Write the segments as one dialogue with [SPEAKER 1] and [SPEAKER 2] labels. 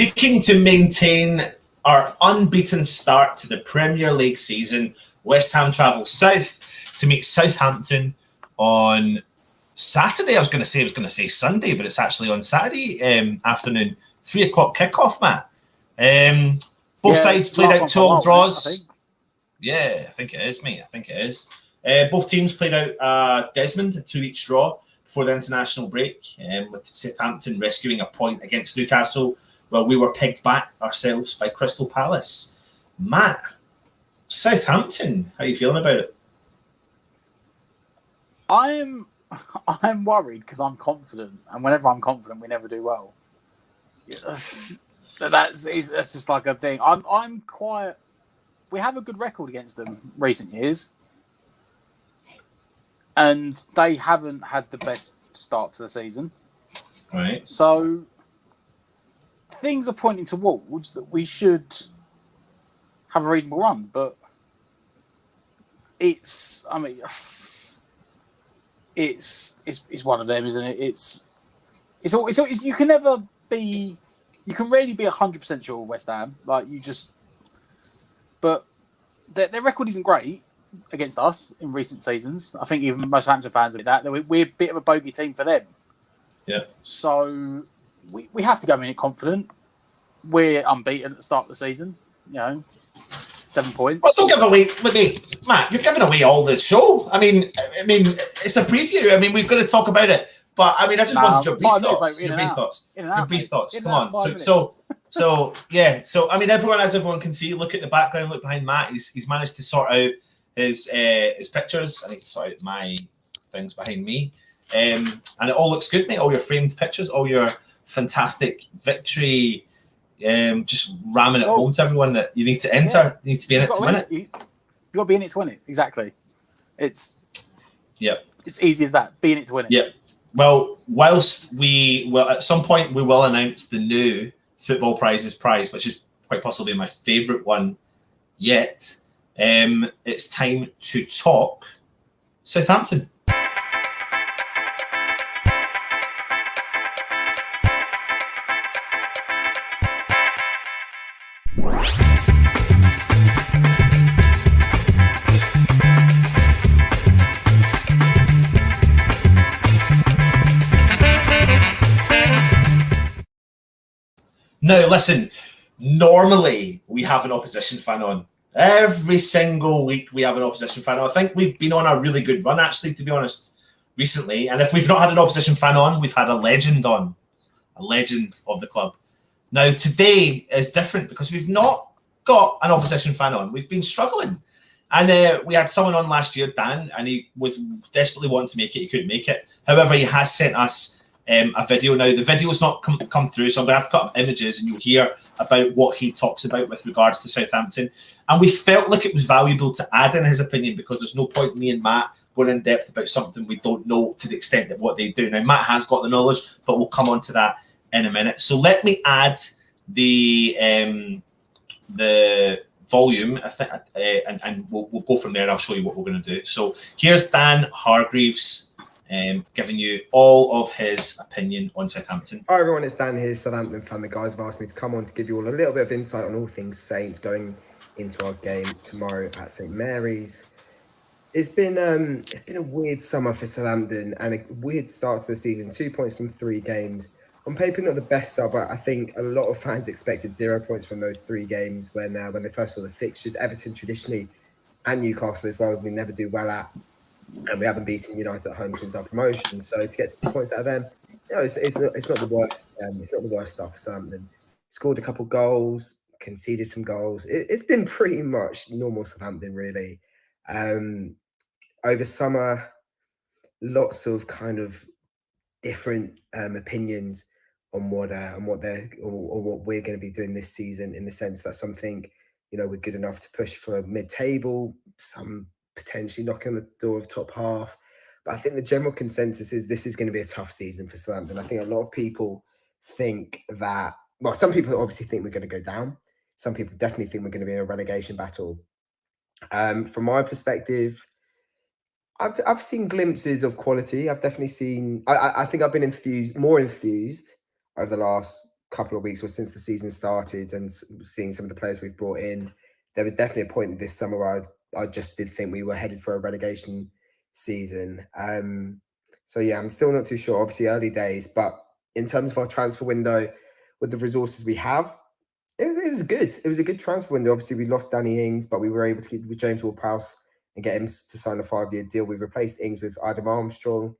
[SPEAKER 1] Seeking to maintain our unbeaten start to the Premier League season, West Ham travel south to meet Southampton on Saturday. I was going to say Sunday, but it's actually on Saturday afternoon, 3 o'clock kickoff, Matt. Both sides played out 2-2 draws. Yeah, I think it is, mate. I think it is. Both teams played out Desmond, a 2-each draw before the international break, with Southampton rescuing a point against Newcastle, while we were pegged back ourselves by Crystal Palace. Matt, Southampton, how are you feeling about it?
[SPEAKER 2] I'm worried because I'm confident, and whenever I'm confident, we never do well. That's just like a thing. I'm quite. We have a good record against them recent years, and they haven't had the best start to the season.
[SPEAKER 1] Right.
[SPEAKER 2] So things are pointing towards that we should have a reasonable run, but it's one of them, isn't it? It's you can never be. You can rarely be 100% sure West Ham. But their record isn't great against us in recent seasons. I think even most Hampton fans are that. We're a bit of a bogey team for them.
[SPEAKER 1] Yeah.
[SPEAKER 2] So we have to go in it confident. We're unbeaten at the start of the season. 7 points.
[SPEAKER 1] Well, don't give away, Matt. You're giving away all this show. I mean, it's a preview. I mean, we've got to talk about it. But I mean, I just wanted your brief thoughts. Your brief thoughts. Come on. So I mean, as everyone can see, look at the background, look behind Matt. He's managed to sort out his pictures. I need to sort out my things behind me. And it all looks good, mate. All your framed pictures, all your fantastic victory. Just ramming it home to everyone that you need to enter. Yeah. You need to be in it to win it.
[SPEAKER 2] You got to be in it to win it. Exactly. It's easy as that. Be in it to win it.
[SPEAKER 1] Yep. Well, whilst at some point we will announce the new Football Prizes prize, which is quite possibly my favourite one yet. It's time to talk Southampton. Now, listen, normally we have an opposition fan on. Every single week we have an opposition fan on. I think we've been on a really good run, actually, to be honest, recently. And if we've not had an opposition fan on, we've had a legend on, a legend of the club. Now, today is different because we've not got an opposition fan on. We've been struggling. And we had someone on last year, Dan, and he was desperately wanting to make it. He couldn't make it. However, he has sent us a video. Now, the video's not come through, so I'm going to have to put up images and you'll hear about what he talks about with regards to Southampton. And we felt like it was valuable to add in his opinion because there's no point me and Matt going in depth about something we don't know to the extent that what they do. Now, Matt has got the knowledge, but we'll come on to that in a minute. So let me add the volume, and we'll go from there and I'll show you what we're going to do. So here's Dan Hargreaves giving you all of his opinion on Southampton.
[SPEAKER 3] Hi everyone, it's Dan here, Southampton fan. The guys have asked me to come on to give you all a little bit of insight on all things Saints going into our game tomorrow at St Mary's. It's been a weird summer for Southampton and a weird start to the season. 2 points from 3 games. On paper, not the best start, but I think a lot of fans expected 0 points from those 3 games when they first saw the fixtures. Everton traditionally and Newcastle as well, we never do well at. And we haven't beaten United at home since our promotion. So to get 2 points out of them, it's not the worst. It's not the worst stuff for Southampton. Scored a couple goals, conceded some goals. It's been pretty much normal Southampton, really. Over summer, lots of kind of different opinions on what we're going to be doing this season. In the sense that some think, we're good enough to push for mid-table. Some potentially knocking on the door of top half. But I think the general consensus is this is going to be a tough season for Southampton. I think a lot of people think that, well, some people obviously think we're going to go down. Some people definitely think we're going to be in a relegation battle. From my perspective, I've seen glimpses of quality. I've definitely seen, I think I've been more enthused over the last couple of weeks or since the season started and seeing some of the players we've brought in, there was definitely a point this summer where I just did think we were headed for a relegation season. So yeah, I'm still not too sure. Obviously, early days, but in terms of our transfer window, with the resources we have, it was good. It was a good transfer window. Obviously, we lost Danny Ings, but we were able to keep with James Ward-Prowse and get him to sign a 5-year deal. We replaced Ings with Adam Armstrong.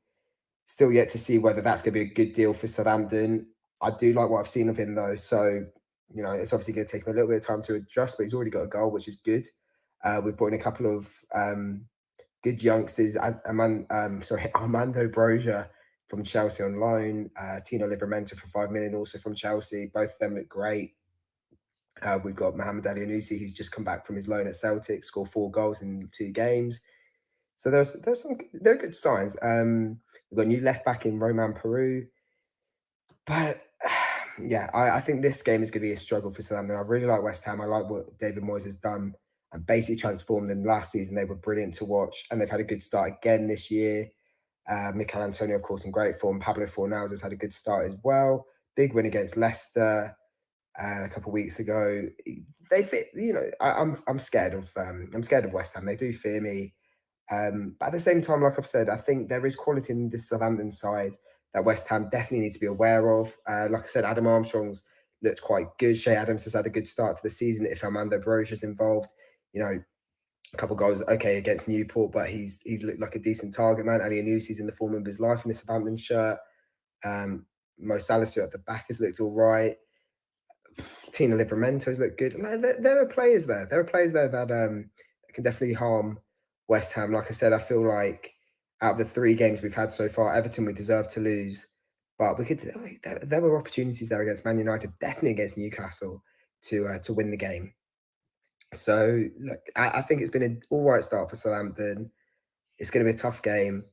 [SPEAKER 3] Still yet to see whether that's going to be a good deal for Southampton. I do like what I've seen of him, though. So, you know, it's obviously going to take him a little bit of time to adjust, but he's already got a goal, which is good. We've brought in a couple of good youngsters. Armando Broja from Chelsea on loan. Tino Livramento for 5 million, also from Chelsea. Both of them look great. We've got Mohamed Alianusi, who's just come back from his loan at Celtic, scored 4 goals in 2 games. So there are good signs. We've got a new left back in Roman Peru. But yeah, I think this game is going to be a struggle for Southampton. I really like West Ham. I like what David Moyes has done and basically transformed them. Last season, they were brilliant to watch, and they've had a good start again this year. Mikel Antonio, of course, in great form. Pablo Fornals has had a good start as well. Big win against Leicester a couple of weeks ago. They fit, you know. I'm scared of West Ham. They do fear me. But at the same time, like I've said, I think there is quality in this Southampton side that West Ham definitely needs to be aware of. Like I said, Adam Armstrong's looked quite good. Shea Adams has had a good start to the season. If Armando Broja's involved, you know, a couple of goals, okay, against Newport, but he's looked like a decent target man. Alianusi's in the form of his life in a Southampton shirt. Mo Salisu at the back has looked all right. Tino Livramento's looked good. There are players there. There are players there that can definitely harm West Ham. Like I said, I feel like out of the 3 games we've had so far, Everton we deserve to lose, but there were opportunities there against Man United, definitely against Newcastle, to win the game. So look, I think it's been an all right start for Southampton. It's going to be a tough game,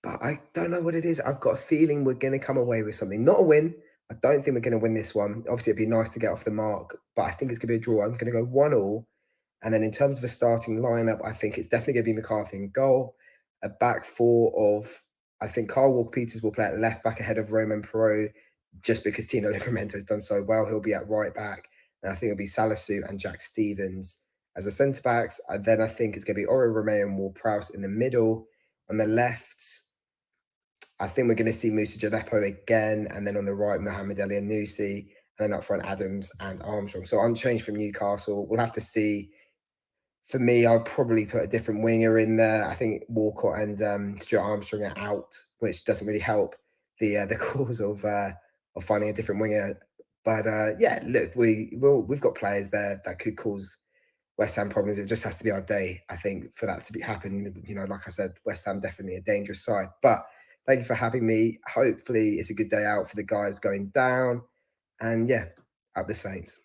[SPEAKER 3] but I don't know what it is. I've got a feeling we're going to come away with something. Not a win. I don't think we're going to win this one. Obviously, it'd be nice to get off the mark, but I think it's going to be a draw. I'm going to go 1-1. And then in terms of a starting lineup, I think it's definitely going to be McCarthy in goal. A back 4 of, I think Carl Walker-Peters will play at left back ahead of Roman Perot, just because Tino Livramento has done so well. He'll be at right back. And I think it'll be Salisu and Jack Stevens as the centre backs. And then I think it's going to be Oro Romeo and Ward-Prowse in the middle. On the left, I think we're going to see Musa Jalepo again. And then on the right, Mohamed Alianusi. And then up front, Adams and Armstrong. So unchanged from Newcastle. We'll have to see. For me, I'll probably put a different winger in there. I think Walcott and Stuart Armstrong are out, which doesn't really help the cause of finding a different winger. But yeah, look, we've got players there that could cause West Ham problems. It just has to be our day, I think, for that to happen. You know, like I said, West Ham definitely a dangerous side. But thank you for having me. Hopefully, it's a good day out for the guys going down. And yeah, up the Saints.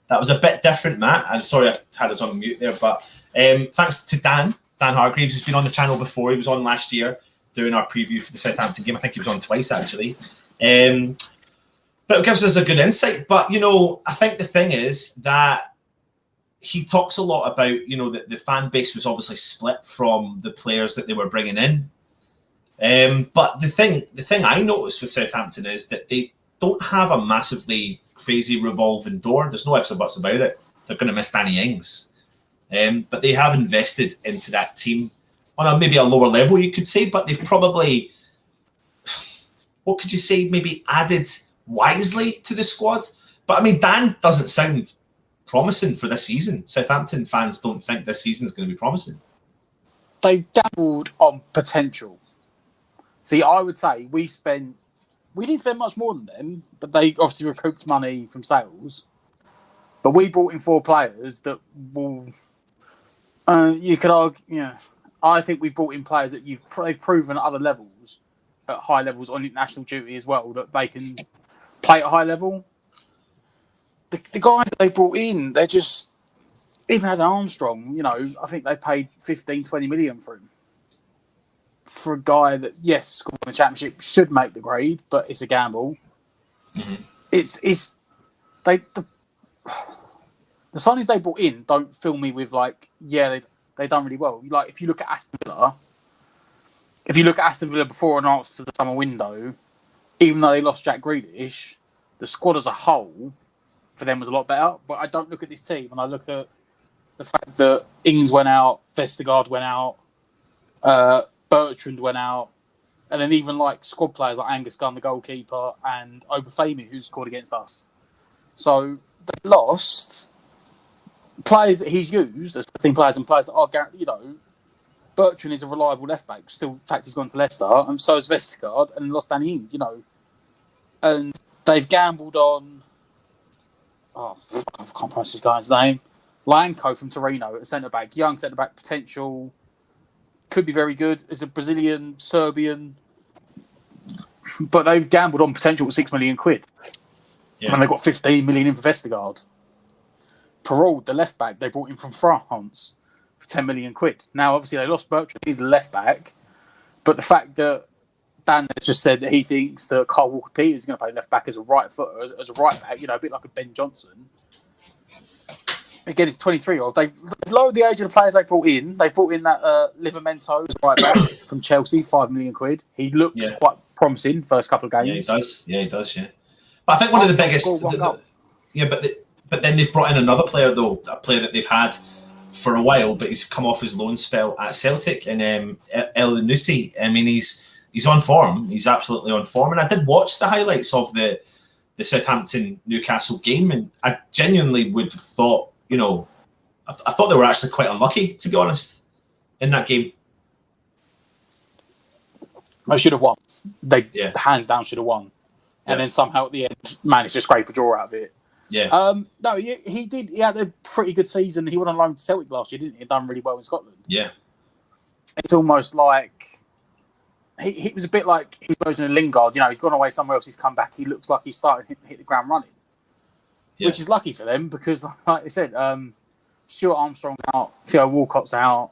[SPEAKER 1] That was a bit different, Matt. I'm sorry I had us on mute there, but thanks to Dan Hargreaves, who's been on the channel before. He was on last year doing our preview for the Southampton game. I think he was on twice, actually. But it gives us a good insight. But, you know, I think the thing is that he talks a lot about, you know, that the fan base was obviously split from the players that they were bringing in. But the thing I noticed with Southampton is that they don't have a massively crazy revolving door. There's no ifs or buts about it. They're going to miss Danny Ings. But they have invested into that team on maybe a lower level, you could say, but they've probably, what could you say, maybe added wisely to the squad. But I mean, Dan doesn't sound promising for this season. Southampton fans don't think this season is going to be promising.
[SPEAKER 2] They've dabbled on potential. See, I would say we didn't spend much more than them, but they obviously recouped money from sales. But we brought in 4 players that will. You could argue, yeah. I think we brought in players that they've proven at other levels, at high levels on international duty as well, that they can play at a high level. The guys that they brought in, they're just even had Armstrong. You know, I think they paid 15-20 million for him. For a guy that, yes, scored in the championship, should make the grade, but it's a gamble.
[SPEAKER 1] Mm-hmm.
[SPEAKER 2] The signings they brought in don't fill me with like, yeah, they've done really well. Like if you look at Aston Villa before and after the summer window, even though they lost Jack Grealish, the squad as a whole for them was a lot better. But I don't look at this team and I look at the fact that Ings went out, Vestergaard went out, Bertrand went out, and then even like squad players like Angus Gunn, the goalkeeper, and Obafemi, who scored against us. So they lost players that he's used as team players and players that are, Bertrand is a reliable left back. Still, in fact, he's gone to Leicester, and so is Vestergaard, and lost Danny Ings, And they've gambled on. Oh, I can't pronounce this guy's name. Lanko from Torino at centre back, young centre back potential, could be very good. Is a Brazilian, Serbian, but they've gambled on potential with £6 million.
[SPEAKER 1] Yeah.
[SPEAKER 2] And they've got 15 million in for Vestergaard. Paroled, the left back, they brought in from France for £10 million. Now, obviously, they lost Bertrand, the left back, but the fact that Dan has just said that he thinks that Kyle Walker-Peters is going to play left back as a right footer, as a right back, a bit like a Ben Johnson. Again, it's 23-year-old. They've lowered the age of the players they brought in. They brought in that Livramento right back from Chelsea, £5 million. He looks quite promising first couple of games.
[SPEAKER 1] Yeah, he does. But I think one of the biggest. But then they've brought in another player though, a player that they've had for a while, but he's come off his loan spell at Celtic, and El Nusi. I mean, he's on form. He's absolutely on form, and I did watch the highlights of the Southampton Newcastle game, and I genuinely would have thought, I thought they were actually quite unlucky, to be honest, in that game.
[SPEAKER 2] They should have won. They hands down should have won, and then somehow at the end managed to scrape a draw out of it.
[SPEAKER 1] Yeah.
[SPEAKER 2] No, he did. He had a pretty good season. He went on loan to Celtic last year, didn't he? He done really well in Scotland.
[SPEAKER 1] Yeah.
[SPEAKER 2] It's almost like he was a bit like his version of Lingard. He's gone away somewhere else. He's come back. He looks like he's starting to hit the ground running, which is lucky for them because, like I said, Stuart Armstrong's out, Theo Walcott's out.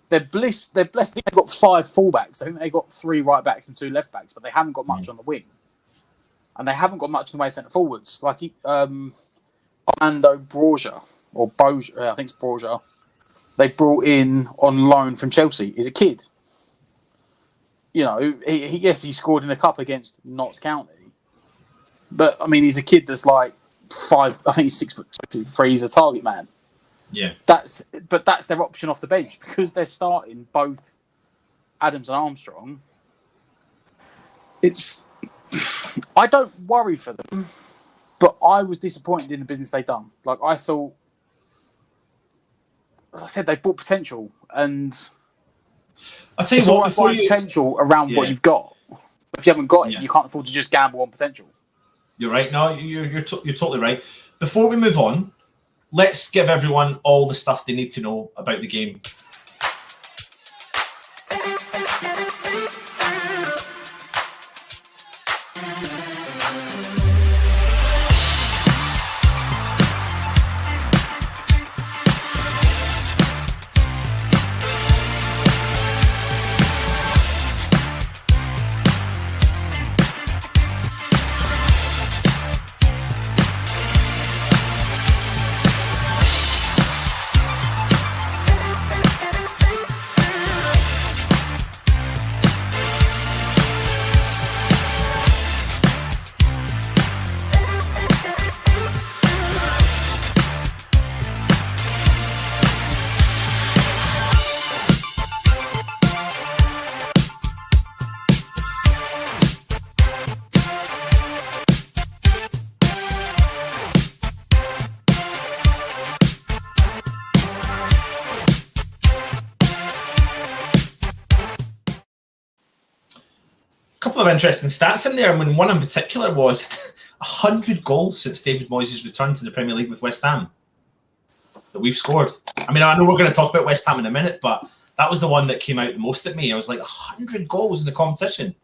[SPEAKER 2] They're blessed. They've got 5 fullbacks. I think they've got 3 right backs and 2 left backs, but they haven't got much on the wing. And they haven't got much in the way of centre forwards. Like Armando Broja, or Boja, I think it's Broja, they brought in on loan from Chelsea. He's a kid. He scored in the cup against Notts County. But, I mean, he's a kid that's like 5, I think he's 6'3", he's a target man.
[SPEAKER 1] Yeah.
[SPEAKER 2] That's their option off the bench because they're starting both Adams and Armstrong. I don't worry for them, but I was disappointed in the business they've done. Like, I thought, as I said, they've bought potential, and
[SPEAKER 1] I'll tell you what,
[SPEAKER 2] before potential around what you've got. If you haven't got it, you can't afford to just gamble on potential.
[SPEAKER 1] You're right. No, you're totally right. Before we move on, let's give everyone all the stuff they need to know about the game. Couple of interesting stats in there. I mean, one in particular was 100 goals since David Moyes' return to the Premier League with West Ham that we've scored. I mean, I know we're going to talk about West Ham in a minute, but that was the one that came out the most at me. I was like, 100 goals in the competition.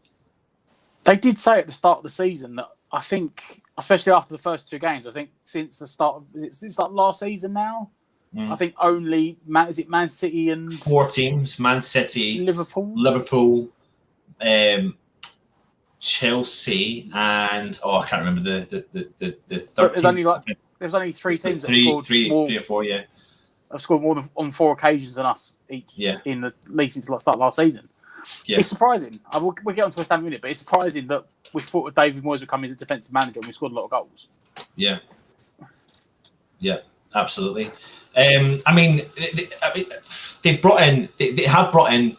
[SPEAKER 2] They did say at the start of the season that I think, especially after the first 2 games, I think since the start of, since like last season now? I think only, Man City and...
[SPEAKER 1] 4 teams, Man City,
[SPEAKER 2] Liverpool,
[SPEAKER 1] Chelsea, and I can't remember the third.
[SPEAKER 2] But there's only 3 teams that scored more.
[SPEAKER 1] 3 or 4, yeah.
[SPEAKER 2] have scored more than on 4 occasions than us each in the league since the start of last season. Yeah. It's surprising. We'll get on to West Ham in a minute, but it's surprising that we thought that David Moyes would come in as a defensive manager and we scored a lot of goals.
[SPEAKER 1] Yeah. Yeah, absolutely. I mean, they've brought in. They have brought in.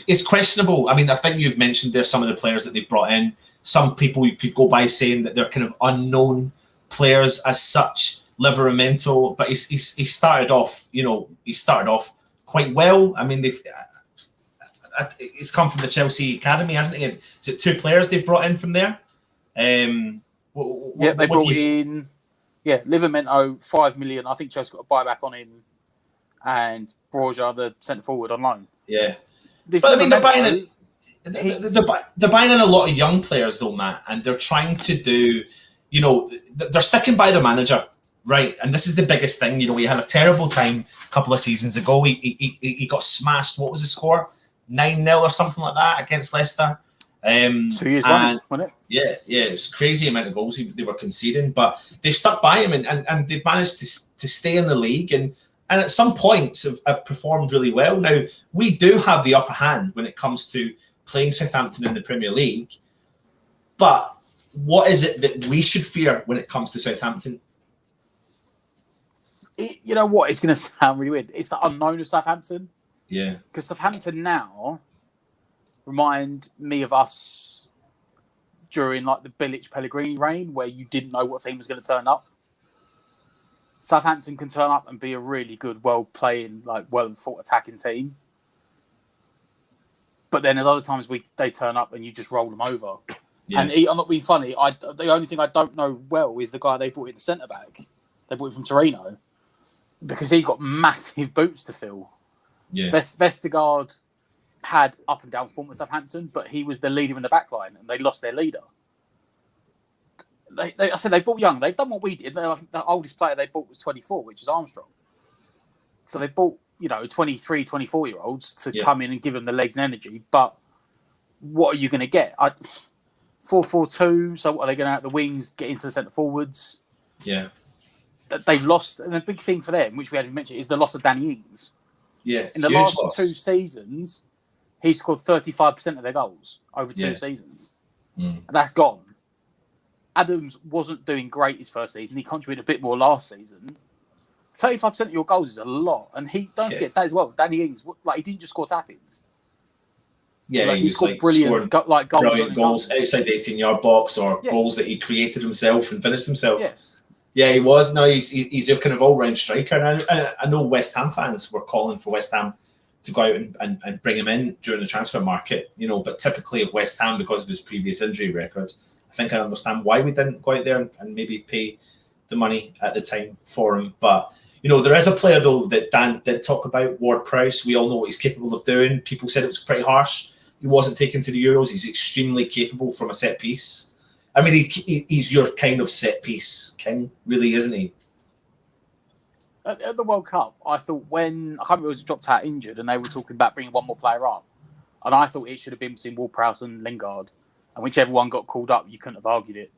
[SPEAKER 1] It's questionable. I mean, I think you've mentioned there's some of the players that they've brought in. Some people you could go by saying that they're kind of unknown players as such. Livramento, but he started off. He started off quite well. I mean, he's come from the Chelsea academy, hasn't he? Is it 2 players they've brought in from there?
[SPEAKER 2] They brought in. Yeah, Livramento, 5 million. I think Chelsea got a buyback on him, and Broja, the centre forward, on loan.
[SPEAKER 1] Yeah, but I mean, they're buying in a lot of young players, though, Matt, and they're trying to do. They're sticking by the manager, right? And this is the biggest thing. He had a terrible time a couple of seasons ago. He got smashed. What was the score? 9-0 or something like that against Leicester.
[SPEAKER 2] 2 years running, wasn't it?
[SPEAKER 1] Yeah, it was a crazy amount of goals they were conceding, but they've stuck by him and they've managed to stay in the league and at some points have performed really well. Now, we do have the upper hand when it comes to playing Southampton in the Premier League, but what is it that we should fear when it comes to Southampton?
[SPEAKER 2] You know what? It's going to sound really weird. It's the unknown of Southampton.
[SPEAKER 1] Yeah.
[SPEAKER 2] Because Southampton now remind me of us during like the Bilic-Pellegrini reign, where you didn't know what team was going to turn up. Southampton can turn up and be a really good, well-playing, well-thought attacking team. But then there's other times they turn up and you just roll them over. Yeah. And I'm not being funny. The only thing I don't know well is the guy they brought in the centre-back. They brought him from Torino. Because he's got massive boots to fill. Yeah. Vestergaard had up and down form with Southampton, but he was the leader in the back line, and they lost their leader. I said they bought young. They've done what we did. I think the oldest player they bought was 24, which is Armstrong. So they bought 23, 24-year-olds to come in and give them the legs and energy. But what are you going to get? 4-4-2. So what are they going to have the wings get into the centre forwards?
[SPEAKER 1] Yeah.
[SPEAKER 2] They've lost, and the big thing for them, which we hadn't mentioned, is the loss of Danny Ings.
[SPEAKER 1] Yeah,
[SPEAKER 2] in the last 2 seasons, he scored 35% of their goals over 2 seasons. And that's gone. Adams wasn't doing great his first season. He contributed a bit more last season. 35% of your goals is a lot. And don't forget that as well. Danny Ings, he didn't just score tap-ins.
[SPEAKER 1] Yeah,
[SPEAKER 2] he scored brilliant
[SPEAKER 1] goals outside the 18-yard box or goals that he created himself and finished himself. Yeah, he was. No, he's a kind of all-round striker. And I know West Ham fans were calling for West Ham to go out and bring him in during the transfer market, but typically of West Ham, because of his previous injury record, I think I understand why we didn't go out there and maybe pay the money at the time for him. But, there is a player, though, that Dan did talk about, Ward-Prowse. We all know what he's capable of doing. People said it was pretty harsh. He wasn't taken to the Euros. He's extremely capable from a set piece. I mean, he's your kind of set piece king, really, isn't he?
[SPEAKER 2] At the World Cup, I thought I can't remember, it was dropped out injured, and they were talking about bringing one more player up, and I thought it should have been between Ward-Prowse and Lingard, and whichever one got called up, you couldn't have argued it.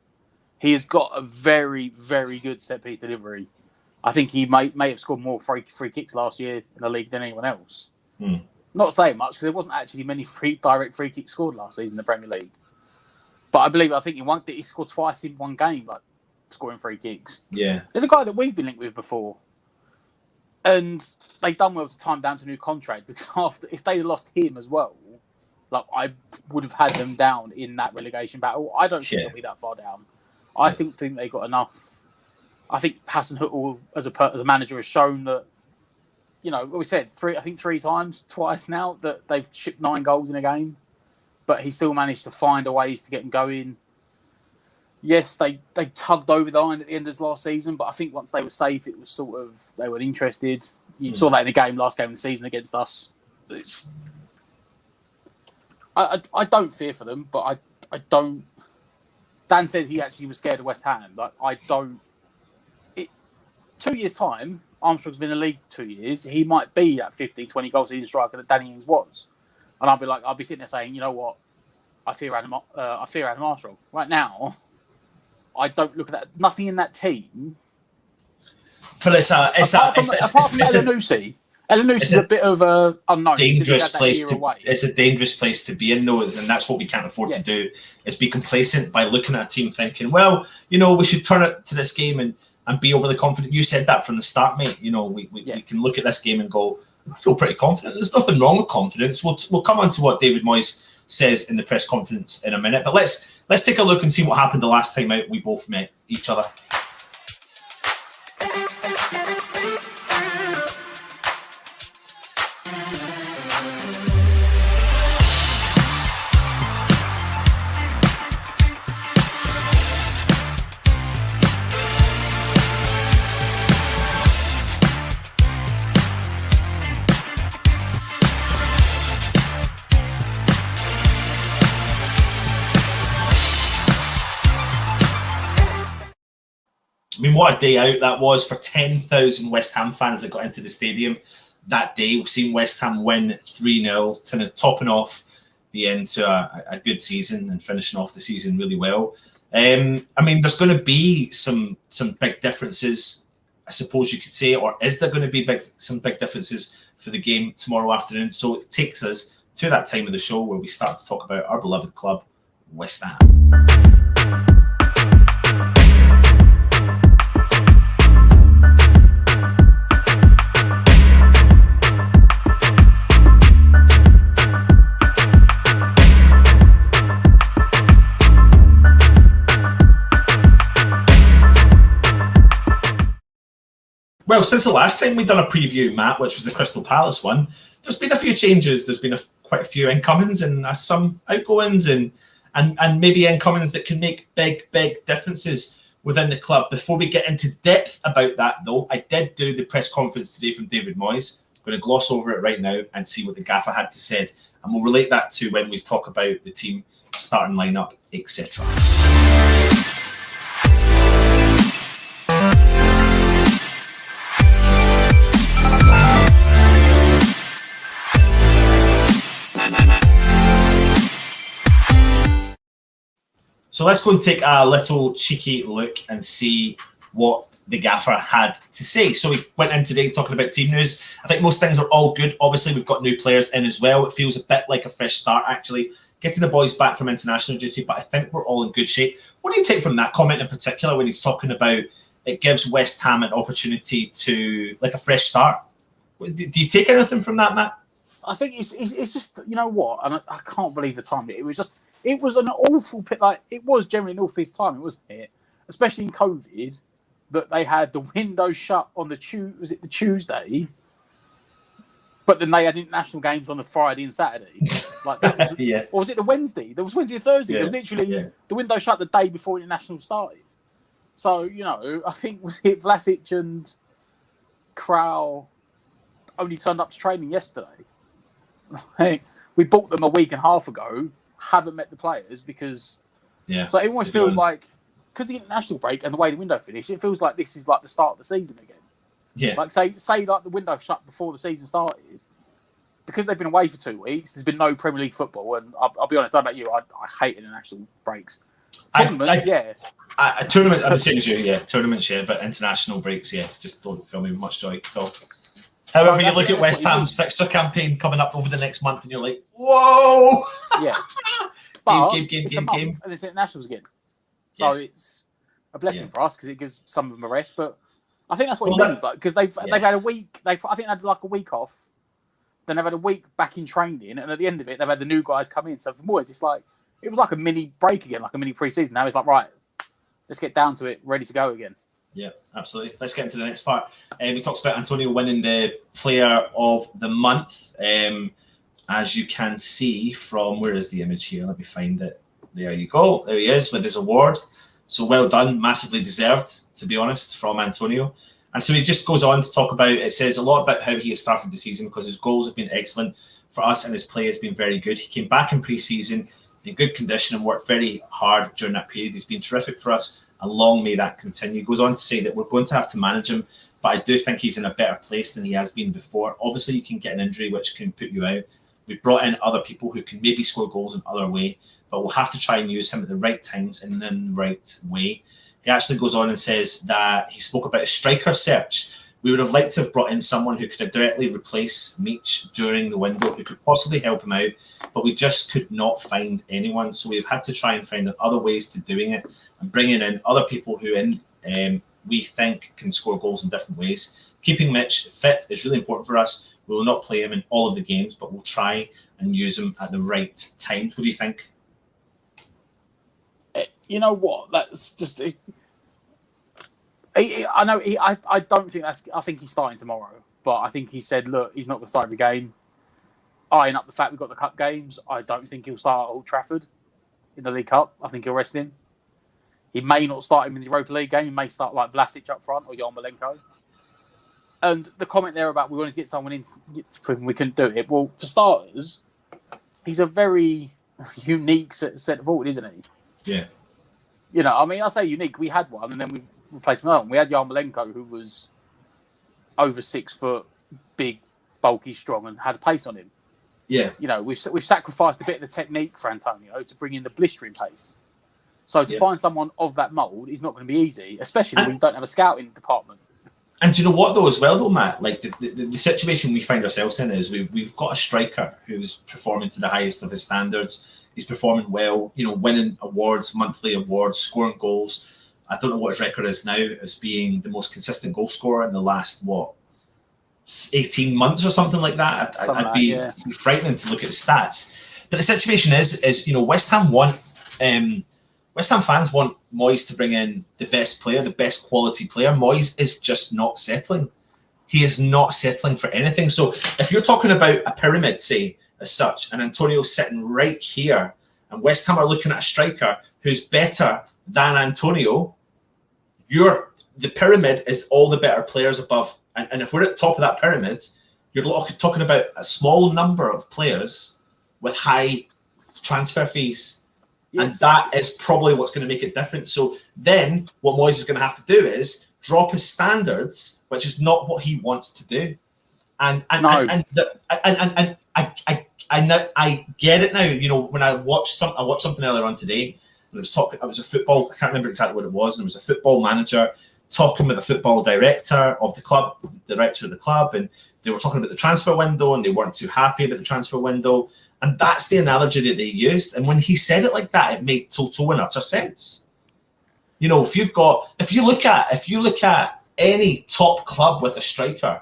[SPEAKER 2] He has got a very, very good set piece delivery. I think he may have scored more free kicks last year in the league than anyone else. Not saying much because there wasn't actually many direct free kicks scored last season in the Premier League. But I think he scored twice in one game, scoring free kicks. Yeah. There's a guy that we've been linked with before. And they've done well to time down to a new contract, because if they had lost him as well, I would have had them down in that relegation battle. I don't think they'll be that far down. I still think they got enough. I think Hassan Hüttl as a manager has shown that, we said twice now, that they've shipped 9 goals in a game. But he still managed to find a ways to get them going. Yes, they tugged over the line at the end of last season, but I think once they were safe, it was sort of, they were interested. You saw that in the last game of the season against us. I don't fear for them, but I don't. Dan said he actually was scared of West Ham. 2 years' time, Armstrong's been in the league for 2 years. He might be that 50, 20 goal season striker that Danny Ings was. And I'll be sitting there saying, you know what? I fear Adam Armstrong. Right now, I don't look at that. Nothing in that team
[SPEAKER 1] But it's a
[SPEAKER 2] Elanusi. Elanusi's a bit of a unknown.
[SPEAKER 1] Dangerous place to. It's a dangerous place to be in, though, and that's what we can't afford to do. Is be complacent by looking at a team thinking, well, we should turn it to this game and be overly confident. You said that from the start, mate. We can look at this game and go, I feel pretty confident. There's nothing wrong with confidence. We'll come on to what David Moyes says in the press conference in a minute, but let's take a look and see what happened the last time out we both met each other. I mean, what a day out that was for 10,000 West Ham fans that got into the stadium that day. We've seen West Ham win 3-0, topping off the end to a good season and finishing off the season really well. I mean, there's going to be some big differences, I suppose you could say, or is there going to be some big differences for the game tomorrow afternoon? So it takes us to that time of the show where we start to talk about our beloved club, West Ham. Well, since the last time we've done a preview, Matt, which was the Crystal Palace one, there's been a few changes. There's been quite a few incomings and some outgoings and maybe incomings that can make big differences within the club. Before we get into depth about that, though, I did do the press conference today from David Moyes. I'm going to gloss over it right now and see what the gaffer had to say. And we'll relate that to when we talk about the team, starting lineup, etc. So let's go and take a little cheeky look and see what the gaffer had to say. So we went in today talking about team news. I think most things are all good. Obviously, we've got new players in as well. It feels a bit like a fresh start, actually, getting the boys back from international duty, but I think we're all in good shape. What do you take from that comment in particular when he's talking about it gives West Ham an opportunity to, like, a fresh start? Do you take anything from that, Matt?
[SPEAKER 2] I think it's just, you know what, and I can't believe the time. It was an awful pit. Like, it was generally an awful time, wasn't it? Especially in COVID, that they had the window shut on the Tuesday, but then they had international games on the Friday and Saturday. Like that was,
[SPEAKER 1] yeah.
[SPEAKER 2] Or was it the Wednesday? There was Wednesday and Thursday.
[SPEAKER 1] Yeah.
[SPEAKER 2] It was literally the window shut the day before international started. So, I think was it Vlasic and Krau only turned up to training yesterday. We bought them a week and a half ago. Haven't met the players because so it almost feels like, because the international break and the way the window finished, it feels like this is like the start of the season again.
[SPEAKER 1] Yeah.
[SPEAKER 2] Like say like the window shut before the season started, because they've been away for 2 weeks. There's been no Premier League football, and I'll be honest, I don't know about you, I hate international breaks. Tournaments,
[SPEAKER 1] a tournament, I'm the same as you, tournaments, but international breaks, just don't fill me with much joy at all. However, you look at West Ham's fixture campaign coming up over the next month, and you're like, whoa!
[SPEAKER 2] Yeah. But
[SPEAKER 1] game,
[SPEAKER 2] and it's internationals again. So it's a blessing for us because it gives some of them a rest. But I think that's what it means, because they've had a week. I think they had like a week off. Then they've had a week back in training, and at the end of it, they've had the new guys come in. So for Moyes, it's like it was like a mini break again, like a mini pre-season. Now it's like, right, let's get down to it, ready to go again.
[SPEAKER 1] Yeah, absolutely. Let's get into the next part. We talked about Antonio winning the Player of the Month. As you can see from, where is the image here? Let me find it. There you go. There he is with his award. So well done. Massively deserved, to be honest, from Antonio. And so he just goes on to talk about, it says a lot about how he has started the season because his goals have been excellent for us and his play has been very good. He came back in pre-season in good condition and worked very hard during that period. He's been terrific for us, and long may that continue. He goes on to say that we're going to have to manage him, but I do think he's in a better place than he has been before. Obviously, you can get an injury which can put you out. We've brought in other people who can maybe score goals in other way, but we'll have to try and use him at the right times and in the right way. he actually goes on and says that he spoke about a striker search. We would have liked to have brought in someone who could directly replace Meach during the window, who could possibly help him out, but we just could not find anyone. So we've had to try and find other ways to doing it and bringing in other people who we think can score goals in different ways. Keeping Mitch fit is really important for us. We will not play him in all of the games, but we'll try and use him at the right times. What do you think?
[SPEAKER 2] You know what? That's just... I know. I don't think that's... I think he's starting tomorrow. But I think he said, look, he's not going to start every game. Eyeing up the fact we've got the cup games, I don't think he'll start at Old Trafford in the League Cup. I think he'll rest him. He may not start him in the Europa League game. He may start like Vlasic up front or Yarmolenko. And the comment there about we wanted to get someone in to prove we couldn't do it. Well, for starters, he's a very unique set of forward, isn't he?
[SPEAKER 1] Yeah.
[SPEAKER 2] You know, I mean, I say unique. We had one, and then we replaced another one. We had Yarmolenko, who was over 6 foot, big, bulky, strong, and had a pace on him.
[SPEAKER 1] Yeah.
[SPEAKER 2] You know, we've sacrificed a bit of the technique for Antonio to bring in the blistering pace. So to find someone of that mould is not going to be easy, especially when you don't have a scouting department.
[SPEAKER 1] And do you know what, though, as well, though, Matt? Like, the situation we find ourselves in is we've got a striker who's performing to the highest of his standards. He's performing well, you know, winning awards, monthly awards, scoring goals. I don't know what his record is now as being the most consistent goal scorer in the last, 18 months or something like that. I'd be frightening to look at the stats. But the situation is you know, West Ham fans want Moyes to bring in the best player, the best quality player. Moyes is just not settling. He is not settling for anything. So if you're talking about a pyramid, say, as such, and Antonio's sitting right here, and West Ham are looking at a striker who's better than Antonio, the pyramid is all the better players above. And if we're at the top of that pyramid, you're talking about a small number of players with high transfer fees. Yes. And that is probably what's going to make it different. So then what Moyes is going to have to do is drop his standards, which is not what he wants to do. And I get it now. You know, when I watched something earlier on today, and it was a football, I can't remember exactly what it was, and it was a football manager talking with a football director of the club, the director of the club, and they were talking about the transfer window, and they weren't too happy about the transfer window. And that's the analogy that they used. And when he said it like that, it made total and utter sense. You know, if you look at any top club with a striker,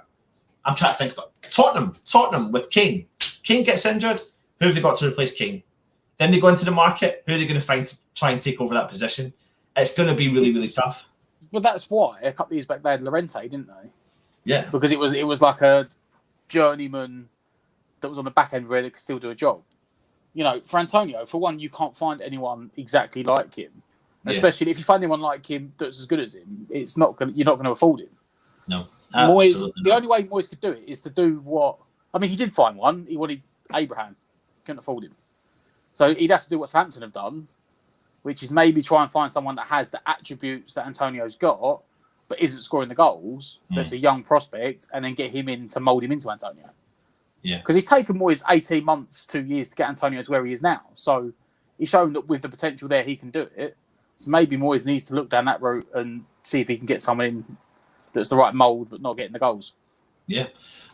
[SPEAKER 1] I'm trying to think of it. Tottenham with Kane. Kane gets injured. Who have they got to replace Kane? Then they go into the market. Who are they going to find to try and take over that position? It's going to be really, really tough.
[SPEAKER 2] Well, that's why a couple of years back they had Llorente, didn't they?
[SPEAKER 1] Yeah.
[SPEAKER 2] Because it was like a journeyman that was on the back end where they could still do a job. You know, for Antonio, for one, you can't find anyone exactly like him. Yeah. Especially if you find anyone like him that's as good as him, you're not going to afford him.
[SPEAKER 1] No.
[SPEAKER 2] Moyes, the only way Moyes could do it is to do what... I mean, he did find one. He wanted Abraham. Couldn't afford him. So he'd have to do what Southampton have done, which is maybe try and find someone that has the attributes that Antonio's got, but isn't scoring the goals, that's a young prospect, and then get him in to mould him into Antonio.
[SPEAKER 1] Yeah.
[SPEAKER 2] Because he's taken Moyes 18 months, 2 years to get Antonio to where he is now. So he's shown that with the potential there, he can do it. So maybe Moyes needs to look down that route and see if he can get someone in that's the right mould, but not getting the goals.
[SPEAKER 1] Yeah.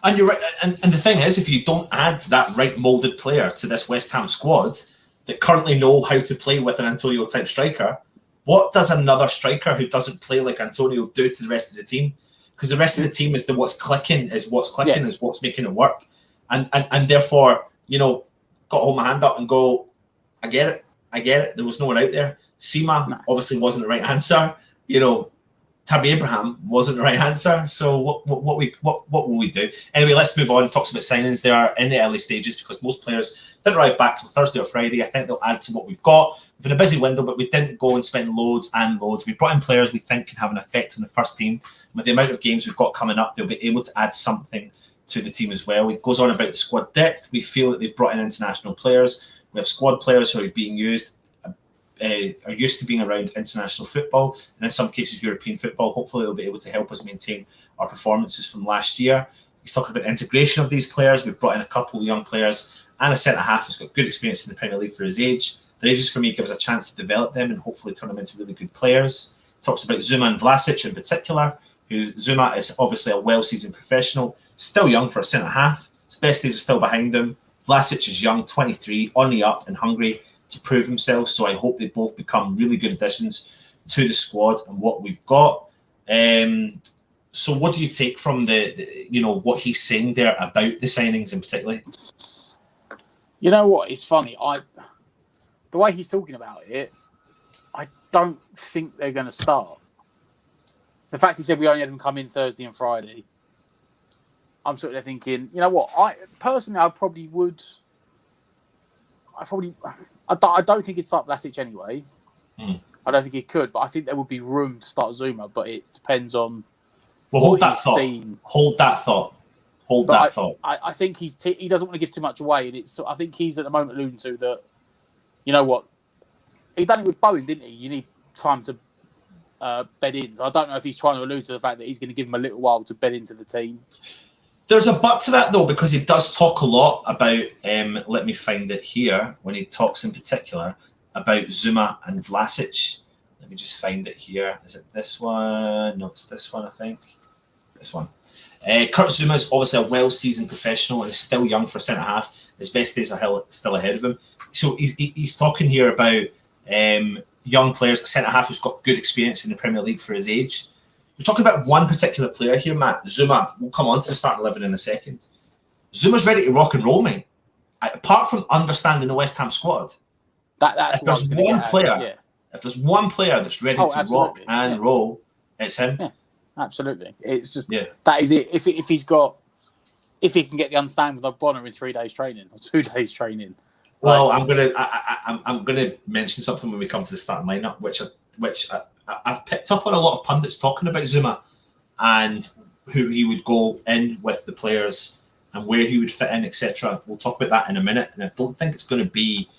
[SPEAKER 1] And you're right. And the thing is, if you don't add that right moulded player to this West Ham squad that currently know how to play with an Antonio type striker, what does another striker who doesn't play like Antonio do to the rest of the team? Because the rest of the team is what's clicking, is what's making it work. And therefore, you know, got to hold my hand up and go, I get it. There was no one out there. Sima obviously wasn't the right answer. You know, Tabby Abraham wasn't the right answer. So what will we do? Anyway, let's move on. Talks about signings. They are in the early stages because most players didn't arrive back till Thursday or Friday. I think they'll add to what we've got. We've been a busy window, but we didn't go and spend loads and loads. We brought in players we think can have an effect on the first team. With the amount of games we've got coming up, they'll be able to add something to the team as well. It goes on about the squad depth. We feel that they've brought in international players. We have squad players who are being used, are used to being around international football, and in some cases European football. Hopefully they'll be able to help us maintain our performances from last year. He's talking about integration of these players. We've brought in a couple of young players and a centre-half who's got good experience in the Premier League for his age. Their ages for me give us a chance to develop them and hopefully turn them into really good players. Talks about Zuma and Vlasic in particular. Zuma is obviously a well-seasoned professional, still young for a centre-half. His best days are still behind him. Vlasic is young, 23, on the up and hungry to prove himself. So I hope they both become really good additions to the squad and what we've got. So what do you take from what he's saying there about the signings in particular?
[SPEAKER 2] You know what? It's funny. The way he's talking about it, I don't think they're going to start. The fact he said we only had them come in Thursday and Friday, I'm sort of there thinking, you know what? I probably would. I don't think he'd start Vlasic anyway. I don't think he could, but I think there would be room to start Zuma. But it depends on.
[SPEAKER 1] Well, hold that thought. Hold that thought.
[SPEAKER 2] I think he doesn't want to give too much away, and I think he's at the moment alluding to that. You know what? He done it with Bowen, didn't he? You need time to bed in. So I don't know if he's trying to allude to the fact that he's going to give him a little while to bed into the team.
[SPEAKER 1] There's a but to that though, because he does talk a lot about. Let me find it here when he talks in particular about Zuma and Vlasic. Let me just find it here. Is it this one? No, it's this one, I think. This one. Kurt Zuma is obviously a well-seasoned professional and is still young for a centre-half. His best days are still ahead of him. So he's talking here about young players, a centre-half who's got good experience in the Premier League for his age. You're talking about one particular player here, Matt. Zuma. We'll come on to the starting 11 in a second. Zuma's ready to rock and roll, mate. Apart from understanding the West Ham squad, if there's one player that's ready to rock and roll, it's him.
[SPEAKER 2] Yeah, absolutely. It's just that is it. If he can get the understanding with Bonner in 3 days training or 2 days training.
[SPEAKER 1] Well, I'm gonna mention something when we come to the starting lineup, which I've picked up on a lot of pundits talking about Zuma and who he would go in with the players and where he would fit in, etc. We'll talk about that in a minute, and I don't think it's going to be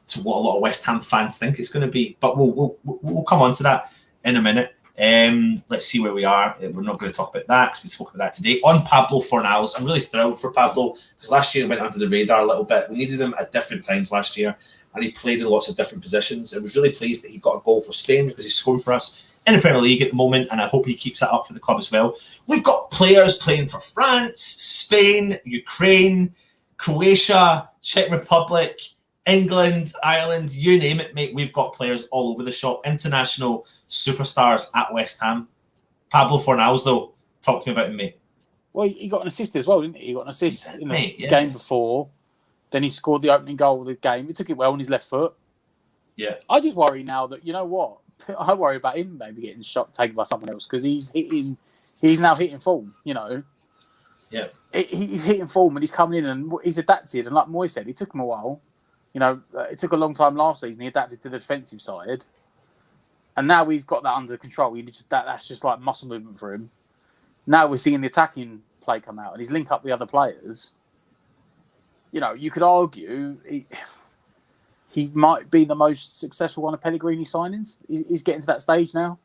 [SPEAKER 1] to what a lot of West Ham fans think it's going to be, but we'll come on to that in a minute. Let's see where we are. We're not going to talk about that because we spoke about that today. On Pablo Fornals, I'm really thrilled for Pablo because last year he went under the radar a little bit. We needed him at different times last year, and he played in lots of different positions. I was really pleased that he got a goal for Spain because he's scoring for us in the Premier League at the moment, and I hope he keeps that up for the club as well. We've got players playing for France, Spain, Ukraine, Croatia, Czech Republic, England, Ireland, you name it, mate. We've got players all over the shop. International superstars at West Ham. Pablo Fornals, though, talk to me about him, mate.
[SPEAKER 2] Well, he got an assist as well, didn't he? He got an assist in the game before. Then he scored the opening goal of the game. He took it well on his left foot.
[SPEAKER 1] Yeah.
[SPEAKER 2] I just worry now that, you know what? I worry about him maybe getting taken by someone else because he's now hitting form, you know.
[SPEAKER 1] Yeah.
[SPEAKER 2] He's hitting form and he's coming in and he's adapted. And like Moy said, it took him a while. You know, it took a long time last season. He adapted to the defensive side. And now he's got that under control. That's just like muscle movement for him. Now we're seeing the attacking play come out and he's linked up with the other players. You know, you could argue he might be the most successful one of Pellegrini signings. He's getting to that stage now.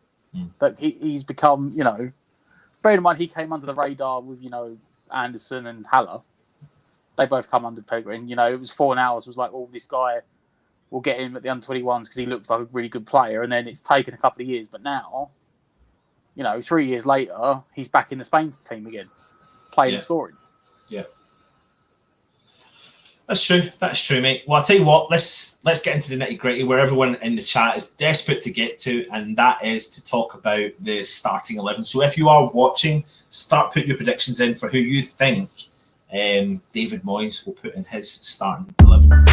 [SPEAKER 2] That he's become, you know, bear in mind he came under the radar with, you know, Anderson and Haller. They both come under Pellegrini. You know, it was 4 hours. It was like, oh, this guy will get him at the under-21s because he looks like a really good player. And then it's taken a couple of years. But now, you know, 3 years later, he's back in the Spain team again, playing and scoring.
[SPEAKER 1] Yeah. That's true. That's true, mate. Well, I'll tell you what, let's get into the nitty-gritty where everyone in the chat is desperate to get to, and that is to talk about the starting 11. So if you are watching, start putting your predictions in for who you think David Moyes will put in his starting 11.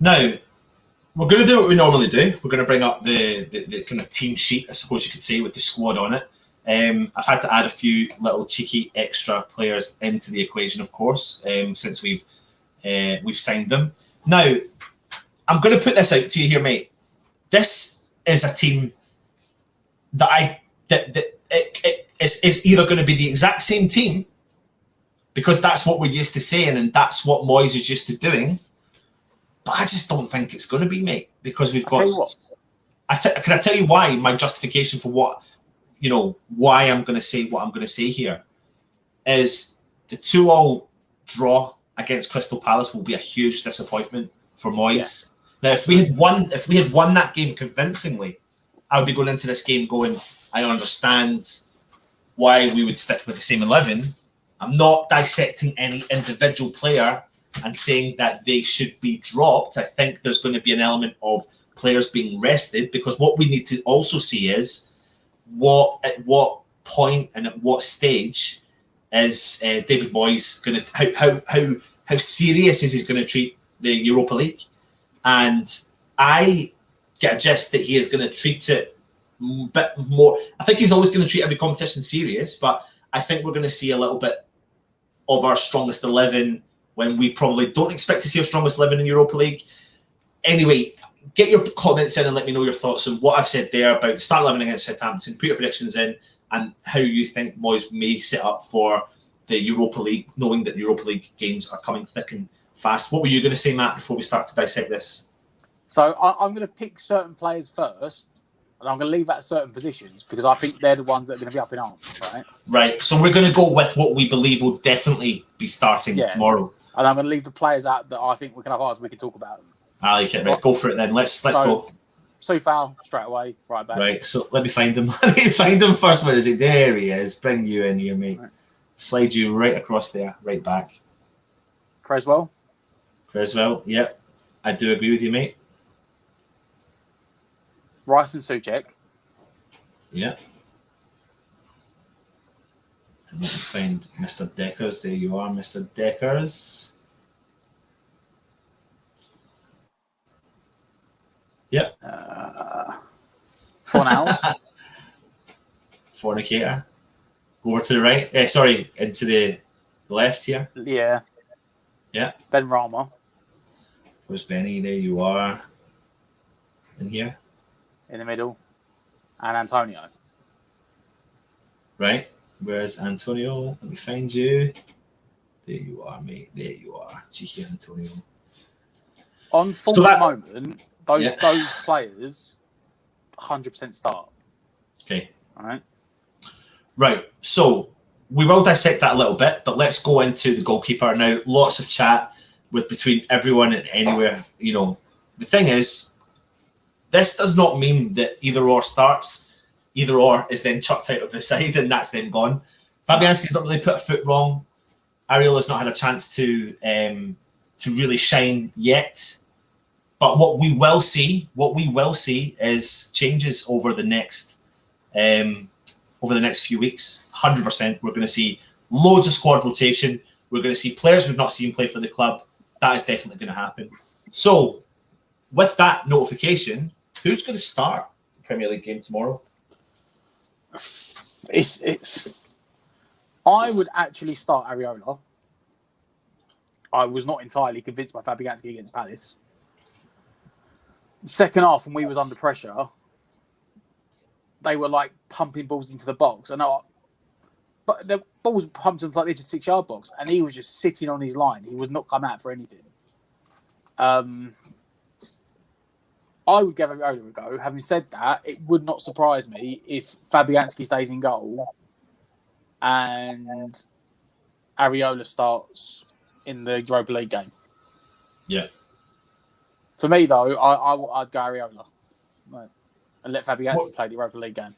[SPEAKER 1] Now, we're going to do what we normally do. We're going to bring up the kind of team sheet, I suppose you could say, with the squad on it. I've had to add a few little cheeky extra players into the equation, of course, since we've signed them. Now, I'm going to put this out to you here, mate. This is a team that is either going to be the exact same team because that's what we're used to saying and that's what Moyes is used to doing. But I just don't think it's going to be, mate, because we've got.
[SPEAKER 2] Tell you what.
[SPEAKER 1] Can I tell you why? My justification for why I'm going to say what I'm going to say here is the 2-2 draw against Crystal Palace will be a huge disappointment for Moyes. Yeah. Now, if we had won that game convincingly, I would be going into this game going, I understand why we would stick with the same 11. I'm not dissecting any individual player and saying that they should be dropped. I think there's going to be an element of players being rested, because what we need to also see is at what point and at what stage is David Moyes going to how serious is he going to treat the Europa League? And I get a gist that he is going to treat it a bit more. I think he's always going to treat every competition serious, but I think we're going to see a little bit of our strongest 11 when we probably don't expect to see our strongest 11 in Europa League. Anyway, get your comments in and let me know your thoughts on what I've said there about the start 11 against Southampton. Put your predictions in and how you think Moyes may set up for the Europa League, knowing that the Europa League games are coming thick and fast. What were you going to say, Matt, before we start to dissect this?
[SPEAKER 2] So I'm going to pick certain players first, and I'm going to leave out certain positions because I think they're the ones that are going to be up in arms, right?
[SPEAKER 1] Right. So we're going to go with what we believe will definitely be starting tomorrow.
[SPEAKER 2] And I'm going to leave the players out that I think we can have ours. We can talk about them.
[SPEAKER 1] I like it. Right, go for it then. Let's go.
[SPEAKER 2] Southampton straight away, right back.
[SPEAKER 1] Right. So let me find him. Let me find him first. Where is he? There he is. Bring you in here, mate. Right. Slide you right across there, right back.
[SPEAKER 2] Creswell.
[SPEAKER 1] Yep. I do agree with you, mate.
[SPEAKER 2] Rice and Soucek.
[SPEAKER 1] Yeah. Let me find Mr. Deckers. There you are, Mr. Deckers. Yep.
[SPEAKER 2] Fornals.
[SPEAKER 1] Fornicator. Over to the right. Sorry, into the left here.
[SPEAKER 2] Yeah.
[SPEAKER 1] Yeah.
[SPEAKER 2] Ben Rama.
[SPEAKER 1] Where's Benny? There you are. In here.
[SPEAKER 2] In the middle. And Antonio.
[SPEAKER 1] Right. Where's Antonio? Let me find you. There you are, mate. There you are. Cheeky Antonio.
[SPEAKER 2] On form at the moment, those players 100% start.
[SPEAKER 1] Okay.
[SPEAKER 2] All right.
[SPEAKER 1] Right. So we will dissect that a little bit, but let's go into the goalkeeper now. Lots of chat between everyone and anywhere. You know, the thing is, this does not mean that either or starts. Either or is then chucked out of the side and that's then gone. Fabianski's not really put a foot wrong. Areola's not had a chance to really shine yet. But what we will see is changes over the next few weeks. 100%. We're going to see loads of squad rotation. We're going to see players we've not seen play for the club. That is definitely going to happen. So, with that notification, who's going to start the Premier League game tomorrow?
[SPEAKER 2] I would actually start Areola. I was not entirely convinced by Fabianski against Palace. Second half, when we was under pressure, they were like pumping balls into the box. But the ball was pumped into like the edge of the 6-yard box, and he was just sitting on his line. He would not come out for anything. I would give Areola a go. Having said that, it would not surprise me if Fabianski stays in goal and Areola starts in the Europa League game.
[SPEAKER 1] Yeah.
[SPEAKER 2] For me, though, I'd go Areola and let Fabianski play the Europa League game.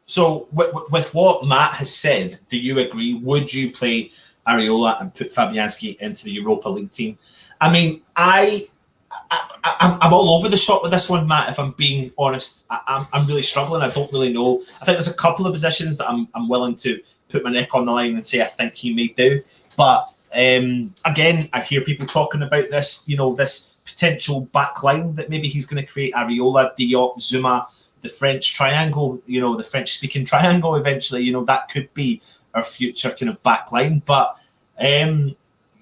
[SPEAKER 1] So, with what Matt has said, do you agree? Would you play Areola and put Fabianski into the Europa League team? I mean, I'm all over the shop with this one, Matt. If I'm being honest, I'm really struggling. I don't really know. I think there's a couple of positions that I'm willing to put my neck on the line and say I think he may do. But again, I hear people talking about this. You know, this potential back line that maybe he's going to create: Areola, Diop, Zuma, the French triangle. You know, the French-speaking triangle. Eventually, you know, that could be our future kind of back line. But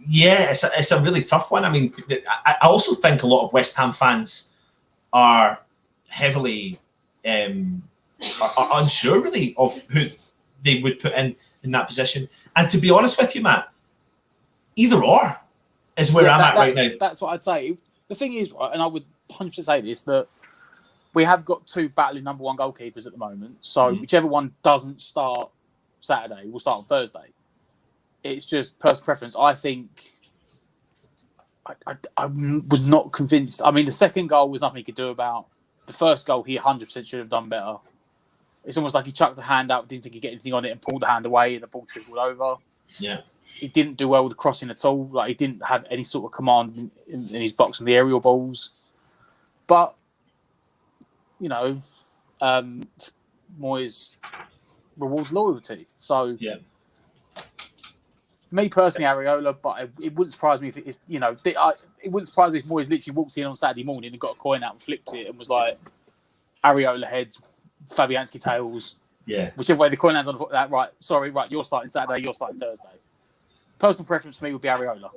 [SPEAKER 1] yeah, it's a really tough one. I mean, I also think a lot of West Ham fans are heavily are unsure, really, of who they would put in that position. And to be honest with you, Matt, either or is where I'm at right now.
[SPEAKER 2] That's what I'd say. The thing is, right, and I would 100% say this, that we have got 2 battling number 1 goalkeepers at the moment. So whichever one doesn't start Saturday will start on Thursday. It's just personal preference. I think I was not convinced. I mean, the second goal was nothing he could do about. The first goal, he 100% should have done better. It's almost like he chucked a hand out, didn't think he'd get anything on it, and pulled the hand away, and the ball trickled over.
[SPEAKER 1] Yeah.
[SPEAKER 2] He didn't do well with the crossing at all. Like, he didn't have any sort of command in his box on the aerial balls. But, you know, Moyes rewards loyalty. So,
[SPEAKER 1] yeah.
[SPEAKER 2] Me personally, Areola, but it wouldn't surprise me if it wouldn't surprise me if Moyes literally walked in on Saturday morning and got a coin out and flipped it and was like, Areola heads, Fabianski tails.
[SPEAKER 1] Yeah.
[SPEAKER 2] Whichever way the coin lands on that, right, sorry, right, you're starting Saturday, you're starting Thursday. Personal preference for me would be Areola.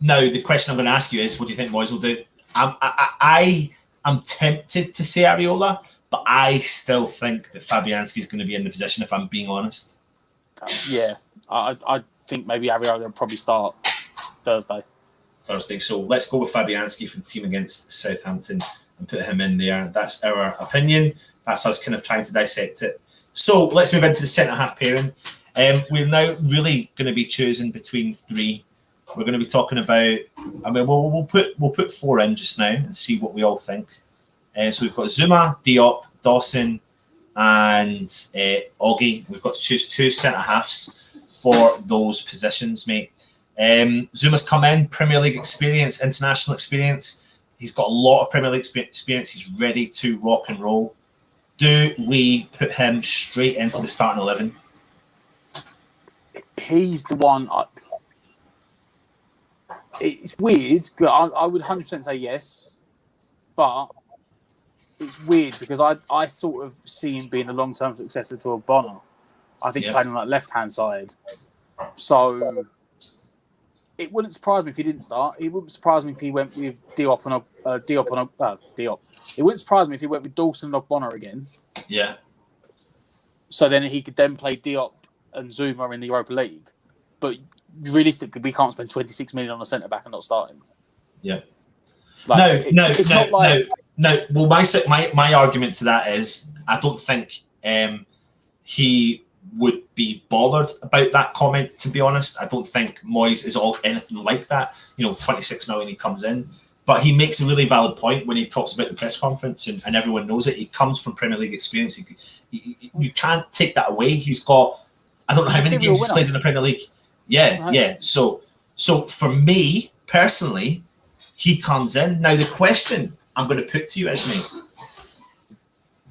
[SPEAKER 1] Now, the question I'm going to ask you is, what do you think Moyes will do? I'm tempted to say Areola, but I still think that Fabianski is going to be in the position, if I'm being honest.
[SPEAKER 2] Yeah. I think maybe Areola will probably start Thursday.
[SPEAKER 1] So let's go with Fabianski for the team against Southampton and put him in there. That's our opinion. That's us kind of trying to dissect it. So let's move into the centre-half pairing. We're now really going to be choosing between 3. We're going to be talking about. I mean, we'll put 4 in just now and see what we all think. So we've got Zuma, Diop, Dawson, and Oggy. We've got to choose 2 centre-halves for those positions, mate. Zuma's come in, Premier League experience, international experience. He's got a lot of Premier League experience. He's ready to rock and roll. Do we put him straight into the starting 11?
[SPEAKER 2] He's the one. It's weird. I would 100% say yes, but it's weird because I sort of see him being a long-term successor to Ogbonna. I think playing on that left-hand side. So it wouldn't surprise me if he didn't start. It wouldn't surprise me if he went with Diop. It wouldn't surprise me if he went with Dawson and Ogbonna again.
[SPEAKER 1] Yeah.
[SPEAKER 2] So then he could then play Diop and Zuma in the Europa League. But realistically, we can't spend 26 million on a centre-back and not start him.
[SPEAKER 1] Yeah.
[SPEAKER 2] Like,
[SPEAKER 1] No. Well, my argument to that is I don't think he would be bothered about that comment, to be honest. I don't think Moyes is all anything like that. 26 million he comes in. But he makes a really valid point when he talks about the press conference, and everyone knows it. He comes from Premier League experience. You can't take that away. He's got, I don't know how many games he's played in the Premier League. Yeah, right. Yeah. So for me, personally, he comes in. Now, the question I'm going to put to you is, mate,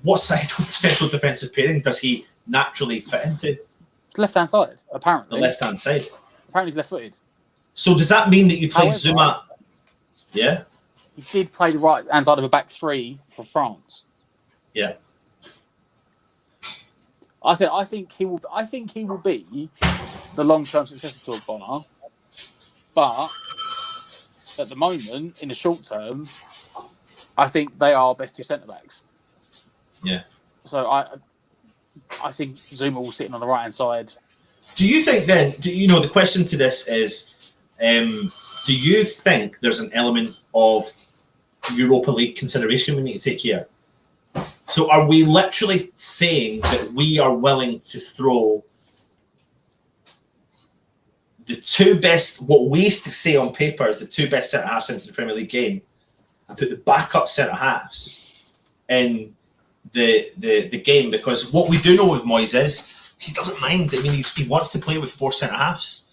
[SPEAKER 1] what side of central defensive pairing does he naturally fit into?
[SPEAKER 2] Left-hand side, apparently.
[SPEAKER 1] The left-hand side.
[SPEAKER 2] Apparently he's left-footed.
[SPEAKER 1] So does that mean that you play Zuma? Yeah.
[SPEAKER 2] He did play the right-hand side of a back 3 for France.
[SPEAKER 1] Yeah.
[SPEAKER 2] I think he will be the long-term successor to Ogbonna, but at the moment, in the short term, I think they are best 2 centre-backs.
[SPEAKER 1] Yeah.
[SPEAKER 2] So I think Zuma will sit on the right-hand side.
[SPEAKER 1] Do you think then, the question to this is, do you think there's an element of Europa League consideration we need to take here? So are we literally saying that we are willing to throw the 2 best, what we say on paper is the 2 best centre-halves into the Premier League game, and put the backup centre-halves in the game? Because what we do know with Moyes is he doesn't mind. I mean, he wants to play with 4 centre-halves.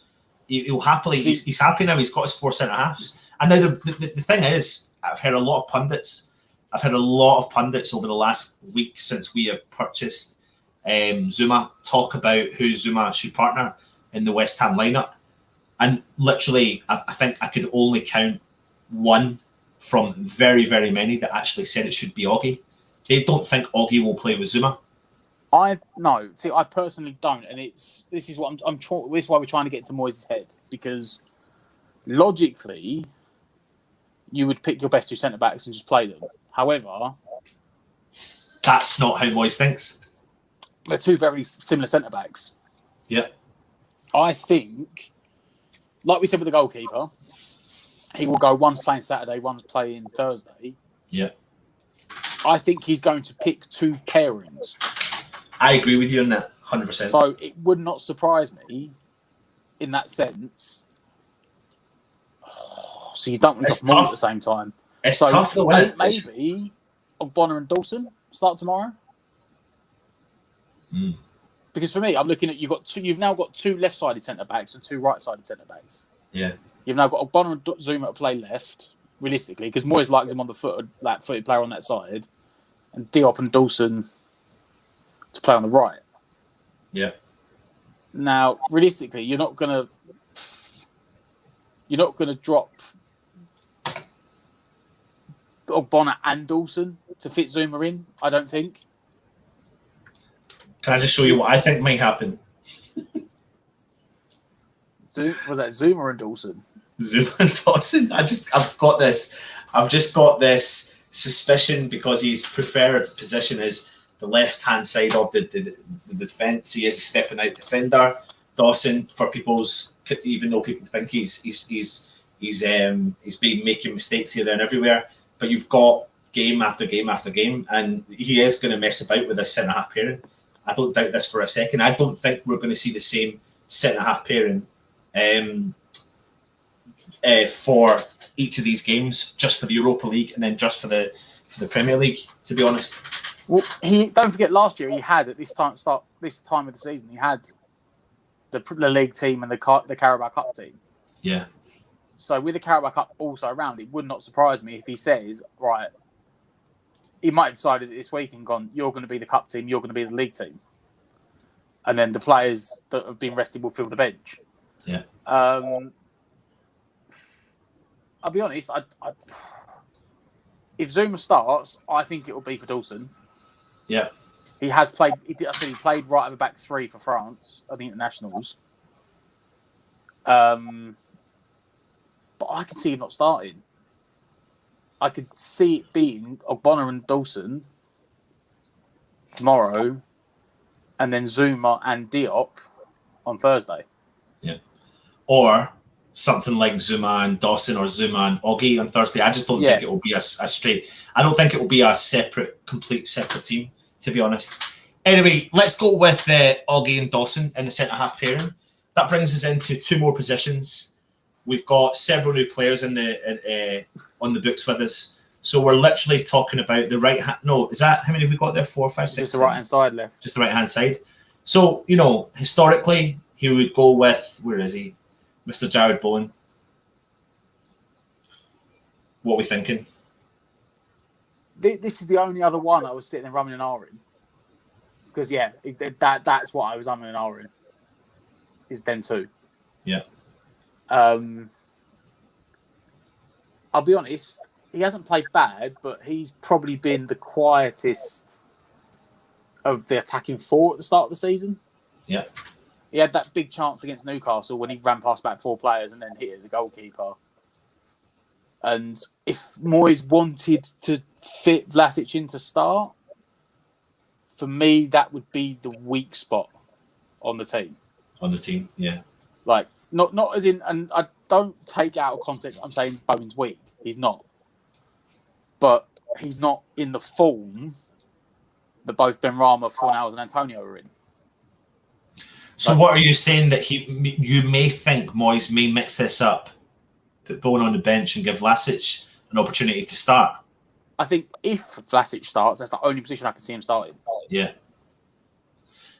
[SPEAKER 1] He'll happily, he's happy now. He's got his 4 centre-halves. And now the thing is, I've heard a lot of pundits over the last week since we have purchased Zuma talk about who Zuma should partner in the West Ham lineup. And literally, I think I could only count 1 from very, very many that actually said it should be Oggy. They don't think Oggy will play with Zuma.
[SPEAKER 2] I personally don't, and this is what this is why we're trying to get into Moyes' head, because logically, you would pick your best 2 centre backs and just play them. However,
[SPEAKER 1] that's not how Moyes thinks.
[SPEAKER 2] They're 2 very similar centre backs.
[SPEAKER 1] Yeah,
[SPEAKER 2] I think like we said with the goalkeeper, he will go one's playing Saturday, one's playing Thursday.
[SPEAKER 1] Yeah.
[SPEAKER 2] I think he's going to pick 2 pairings.
[SPEAKER 1] I agree with you on that, 100%.
[SPEAKER 2] So it would not surprise me in that sense. So you don't want to more at the same time.
[SPEAKER 1] It's tough though, isn't it?
[SPEAKER 2] Maybe Ogbonna and Dawson start tomorrow. Because for me, I'm looking at you've now got 2 left-sided centre-backs and 2 right-sided centre-backs.
[SPEAKER 1] Yeah. You've
[SPEAKER 2] now got Ogbonna and Zuma to play left, realistically, because Moyes likes him on the footed player on that side, and Diop and Dawson to play on the right.
[SPEAKER 1] Yeah.
[SPEAKER 2] Now, realistically, you're not gonna drop Ogbonna and Dawson to fit Zuma in, I don't think.
[SPEAKER 1] Can I just show you what I think might happen?
[SPEAKER 2] Was that Zuma and Dawson?
[SPEAKER 1] Zuma and Dawson. I've just got this suspicion because his preferred position is the left-hand side of the defence. He is a stepping out defender. Dawson, for people's, even though people think he's been making mistakes here, there, and everywhere, but you've got game after game after game, and he is going to mess about with this centre-half pairing. I don't doubt this for a second. I don't think we're going to see the same centre-half pairing for each of these games, just for the Europa League and then just for the Premier League, to be honest.
[SPEAKER 2] Well, don't forget last year he had at this time of the season he had the league team and the Carabao Cup team.
[SPEAKER 1] Yeah.
[SPEAKER 2] So with the Carabao Cup also around, it would not surprise me if he says, right, he might have decided this week and gone, you're going to be the cup team, you're going to be the league team. And then the players that have been rested will fill the bench.
[SPEAKER 1] Yeah.
[SPEAKER 2] I'll be honest, if Zuma starts, I think it will be for Dawson.
[SPEAKER 1] Yeah.
[SPEAKER 2] He has played, he played right at the back 3 for France at the internationals. But I can see him not starting. I could see it being Ogbonna and Dawson tomorrow, and then Zuma and Diop on Thursday. Yeah.
[SPEAKER 1] Or something like Zuma and Dawson or Zuma and Oggy on Thursday. I just don't think it will be a straight. I don't think it will be a complete separate team, to be honest. Anyway, let's go with Oggy and Dawson in the centre-half pairing. That brings us into 2 more positions. We've got several new players on the books with us. So we're literally talking about the right hand. No, is that how many have we got there? 4, 5, 6.
[SPEAKER 2] Just the right hand side left.
[SPEAKER 1] Just the right hand side. So, historically, he would go with, where is he? Mr. Jared Bowen. What are we thinking?
[SPEAKER 2] This is the only other one I was sitting there rumming and ahhing. Because, that's what I was umming and ahhing. Is them 2.
[SPEAKER 1] Yeah.
[SPEAKER 2] I'll be honest, he hasn't played bad, but he's probably been the quietest of the attacking 4 at the start of the season.
[SPEAKER 1] Yeah.
[SPEAKER 2] He had that big chance against Newcastle when he ran past back 4 players and then hit the goalkeeper. And if Moyes wanted to fit Vlasic in to start, for me, that would be the weak spot on the team.
[SPEAKER 1] On the team, yeah.
[SPEAKER 2] Like, not as in, and I don't take it out of context, I'm saying Bowen's weak. He's not. But he's not in the form that both Benrahma, Fornals and Antonio are in.
[SPEAKER 1] So what are you saying, that you may think Moyes may mix this up, put Bowen on the bench and give Vlasic an opportunity to start?
[SPEAKER 2] I think if Vlasic starts, that's the only position I can see him starting.
[SPEAKER 1] Yeah.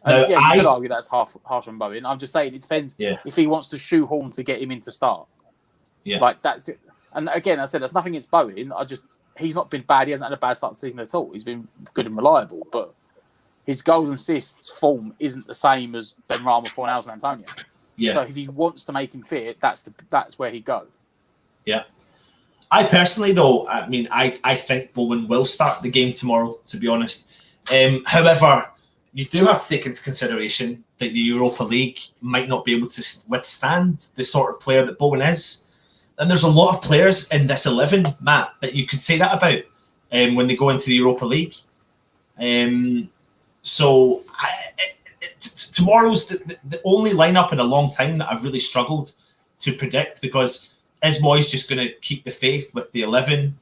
[SPEAKER 2] And you could argue that's harsh on Bowen. I'm just saying it depends if he wants to shoehorn to get him in to start.
[SPEAKER 1] Yeah.
[SPEAKER 2] Like that's it. And again, I said there's nothing against Bowen. He's not been bad. He hasn't had a bad start to the season at all. He's been good and reliable, but his goals and assists form isn't the same as Benrahma, Fornals and Antonio.
[SPEAKER 1] Yeah.
[SPEAKER 2] So if he wants to make him fit, that's where he'd go.
[SPEAKER 1] Yeah. I personally, though, I think Bowen will start the game tomorrow, to be honest. However, you do have to take into consideration that the Europa League might not be able to withstand the sort of player that Bowen is. And there's a lot of players in this 11, Matt, that you could say that about when they go into the Europa League. So tomorrow's the only lineup in a long time that I've really struggled to predict, because is Moyes just going to keep the faith with the 11?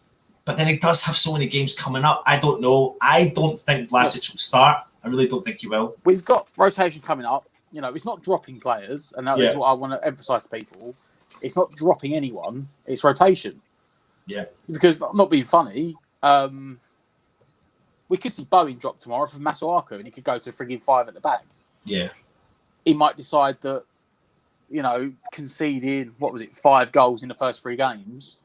[SPEAKER 1] But then he does have so many games coming up. I don't know. I don't think Vlasic will start. I really don't think he will.
[SPEAKER 2] We've got rotation coming up. You know, it's not dropping players, and that is what I want to emphasise to people. It's not dropping anyone. It's rotation.
[SPEAKER 1] Yeah.
[SPEAKER 2] Because, not being funny, we could see Bowen drop tomorrow for Masuaku, and he could go to frigging 5 at the back.
[SPEAKER 1] Yeah.
[SPEAKER 2] He might decide that, conceding, 5 goals in the first 3 games,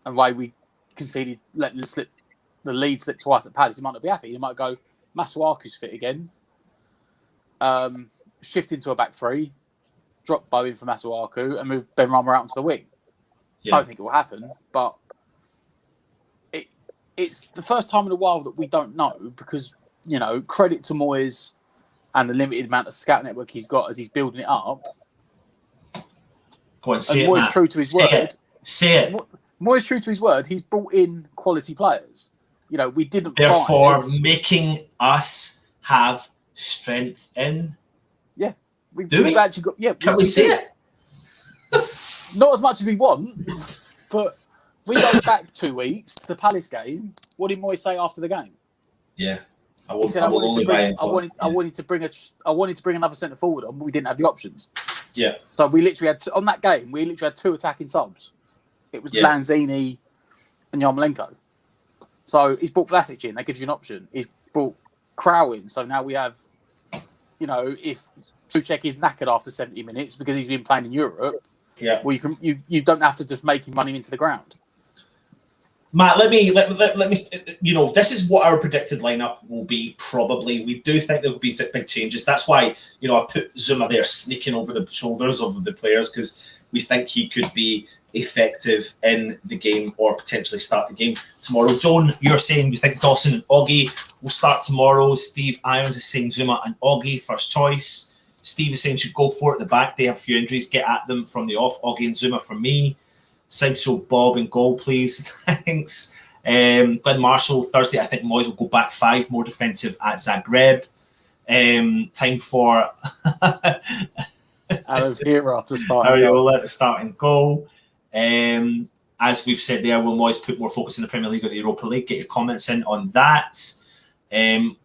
[SPEAKER 2] and the way we conceded, letting the lead slip twice at Palace, he might not be happy. He might go, Masuaku's fit again, shift into a back 3, drop Bowen for Masuaku, and move Benrahma out into the wing. I don't think it will happen, but it's the first time in a while that we don't know, because, credit to Moyes and the limited amount of scout network he's got as he's building it up.
[SPEAKER 1] Go on, say it,
[SPEAKER 2] Moyes
[SPEAKER 1] Matt.
[SPEAKER 2] true to his word.
[SPEAKER 1] Say it.
[SPEAKER 2] Moyes true to his word. He's brought in quality players. We didn't.
[SPEAKER 1] Therefore, making us have strength in.
[SPEAKER 2] Yeah,
[SPEAKER 1] we've
[SPEAKER 2] actually got. Yeah,
[SPEAKER 1] can we see it?
[SPEAKER 2] Not as much as we want, but we go back 2 weeks to the Palace game. What did Moyes say after the game?
[SPEAKER 1] Yeah,
[SPEAKER 2] he said, I wanted to bring another centre forward on, but we didn't have the options.
[SPEAKER 1] Yeah.
[SPEAKER 2] So we literally had on that game. We literally had 2 attacking subs. It was Lanzini and Yarmolenko. So he's brought Vlasic in. That gives you an option. He's brought Crow in. So now we have, if Souček is knackered after 70 minutes because he's been playing in Europe.
[SPEAKER 1] Yeah.
[SPEAKER 2] Well, you don't have to just make him run him into the ground.
[SPEAKER 1] Matt, let me. This is what our predicted lineup will be. Probably, we do think there will be big changes. That's why I put Zuma there, sneaking over the shoulders of the players, because we think he could be effective in the game or potentially start the game tomorrow. Joan, you're saying you think Dawson and Oggy will start tomorrow. Steve Irons is saying Zuma and Oggy first choice. Steve is saying should go for it at the back. They have a few injuries. Get at them from the off. Oggy and Zuma for me. Sideshow Bob and goal, please. Thanks. Glenn Marshall, Thursday, I think Moyes will go back 5, more defensive at Zagreb. Time for
[SPEAKER 2] Oliveira to start.
[SPEAKER 1] We'll let the starting goal. As we've said there, will Moyes put more focus in the Premier League or the Europa League? Get your comments in on that.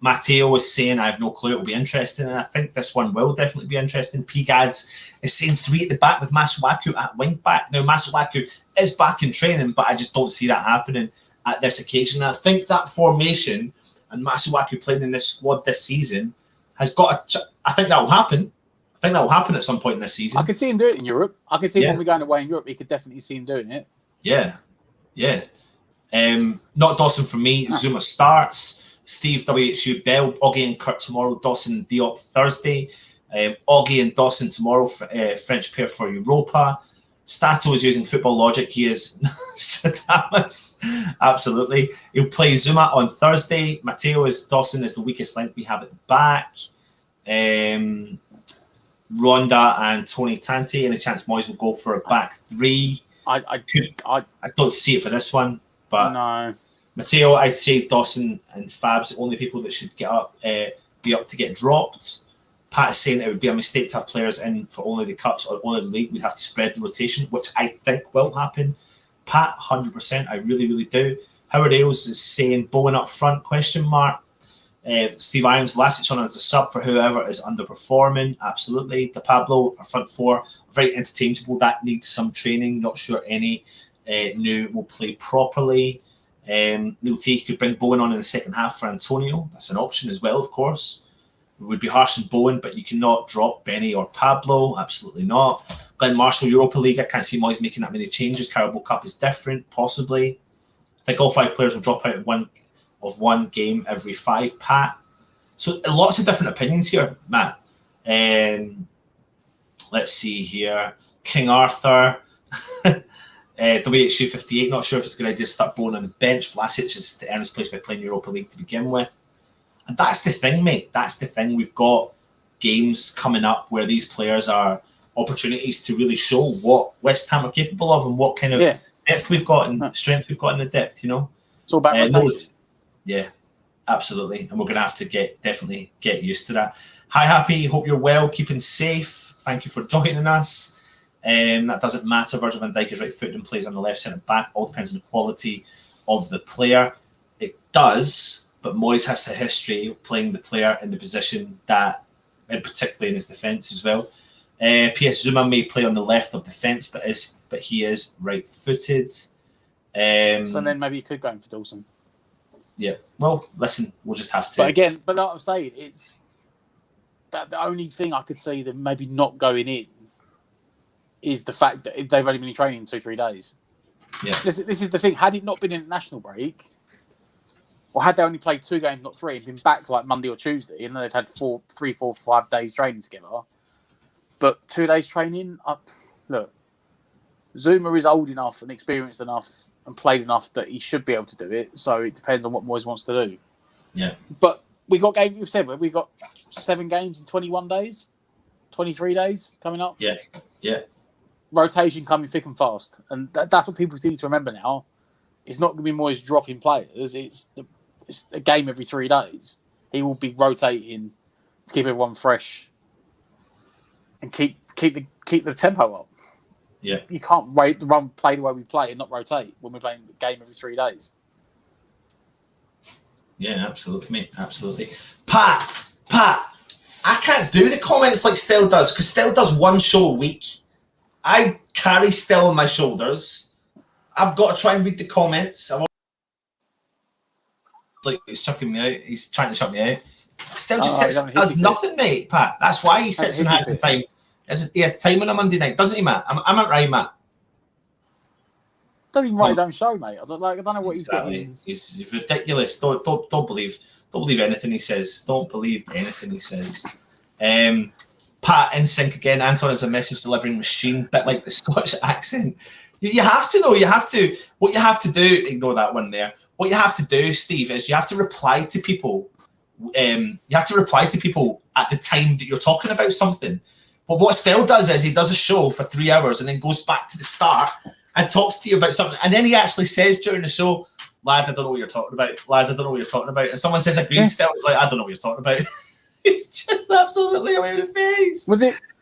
[SPEAKER 1] Matteo is saying, I have no clue, it'll be interesting, and I think this one will definitely be interesting. P-Gads is saying 3 at the back with Masuaku at wing back. Now, Masuaku is back in training, but I just don't see that happening at this occasion. And I think that formation and Masuaku playing in this squad this season has got I think that will happen. I think that will happen at some point in this season.
[SPEAKER 2] I could see him do it in Europe. I could see when we're going away in Europe, you could definitely see him doing it.
[SPEAKER 1] Yeah. Not Dawson for me. No. Zuma starts. Steve WHU Bell, Oggy and Kurt tomorrow, Dawson and Diop Thursday. Oggy and Dawson tomorrow, French pair for Europa. Stato is using football logic. He is Shadamas. Absolutely. He'll play Zuma on Thursday. Matteo is Dawson is the weakest link we have at the back. Ronda and Tony Tanti. Any chance Moyes will go for a back 3? I don't see it for this one, but
[SPEAKER 2] no.
[SPEAKER 1] Matteo, I'd say Dawson and Fab's the only people that should be up to get dropped. Pat is saying it would be a mistake to have players in for only the cups or only the league. We'd have to spread the rotation, which I think will happen. Pat, 100%, I really, really do. Howard Ailes is saying Bowen up front, ? Steve Irons, Vlasic on as a sub for whoever is underperforming. Absolutely. De Pablo, our front 4, very interchangeable. That needs some training. Not sure any new will play properly. Neil T could bring Bowen on in the second half for Antonio. That's an option as well, of course. It would be harsh on Bowen, but you cannot drop Benny or Pablo. Absolutely not. Glenn Marshall, Europa League. I can't see Moyes making that many changes. Carabao Cup is different, possibly. I think all 5 players will drop out of one game every 5, Pat. So lots of different opinions here, Matt. Let's see here. King Arthur. WHU 58, not sure if it's a good idea to start Bowen on the bench. Vlasic is to earn his place by playing Europa League to begin with. And that's the thing, mate. That's the thing. We've got games coming up where these players are opportunities to really show what West Ham are capable of and what kind of depth we've got and strength we've got in the depth, It's
[SPEAKER 2] all about rotation.
[SPEAKER 1] Yeah, absolutely. And we're going to have to definitely get used to that. Hi, Happy. Hope you're well, keeping safe. Thank you for joining us. That doesn't matter. Virgil van Dijk is right-footed and plays on the left centre-back. All depends on the quality of the player. It does, but Moyes has a history of playing the player in the position that, and particularly in his defence as well. PS Zuma may play on the left of defence, but he is right-footed.
[SPEAKER 2] So then maybe you could go in for Dawson.
[SPEAKER 1] Yeah. Well, listen, we'll just have to.
[SPEAKER 2] But again, like I'm saying, it's that the only thing I could see them maybe not going in is the fact that they've only been training 2-3 days.
[SPEAKER 1] Yeah.
[SPEAKER 2] This is the thing. Had it not been an international break, or had they only played 2 games, not 3, and been back like Monday or Tuesday, and then they'd had 3, 4, 5 days training together. But 2 days training, look, Zuma is old enough and experienced enough and played enough that he should be able to do it. So it depends on what Moyes wants to do.
[SPEAKER 1] Yeah.
[SPEAKER 2] But we got games. We've said we got 7 games in 21 days, 23 days coming up.
[SPEAKER 1] Yeah. Yeah.
[SPEAKER 2] Rotation coming thick and fast, and that's what people need to remember now. It's not going to be Moyes dropping players. It's a game every 3 days. He will be rotating to keep everyone fresh and keep the tempo up.
[SPEAKER 1] Yeah.
[SPEAKER 2] You can't play the way we play and not rotate when we're playing the game every 3 days.
[SPEAKER 1] Yeah, absolutely, mate. Absolutely. Pat, I can't do the comments like Stell does, because Stell does one show a week. I carry Stell on my shoulders. I've got to try and read the comments. He's chucking me out. He's trying to shut me out. Stell just does nothing, mate, Pat. That's why he sits and has the time. He has time on a Monday night, doesn't he, Matt? I'm not right, Matt.
[SPEAKER 2] Doesn't even write his own show, mate. I don't know what he's getting.
[SPEAKER 1] He's ridiculous. Don't believe anything he says. Don't believe anything he says. Pat in sync again. Anton is a message delivering machine, bit like the Scottish accent. You have to though. You have to. What you have to do. Ignore that one there. What you have to do, Steve, is you have to reply to people. You have to reply to people at the time that you're talking about something. But what Stell does is he does a show for 3 hours and then goes back to the start and talks to you about something. And then he actually says during the show, lads, I don't know what you're talking about. Lads, I don't know what you're talking about. And someone says a green Stell, it's like, I don't know what you're talking about. It's just absolutely away with the face.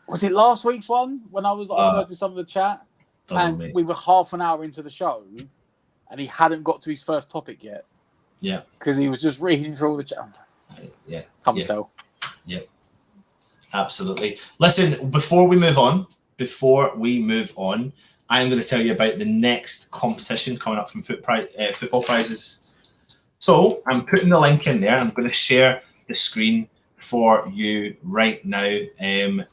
[SPEAKER 2] Was it last week's one when I was listening to some of the chat and we were half an hour into the show and he hadn't got to his first topic yet?
[SPEAKER 1] Yeah.
[SPEAKER 2] Because he was just reading through all the chat.
[SPEAKER 1] Yeah.
[SPEAKER 2] Stell.
[SPEAKER 1] Yeah. Absolutely. Listen, before we move on, I am going to tell you about the next competition coming up from Football Prizes. So I'm putting the link in there. I'm going to share the screen for you right now.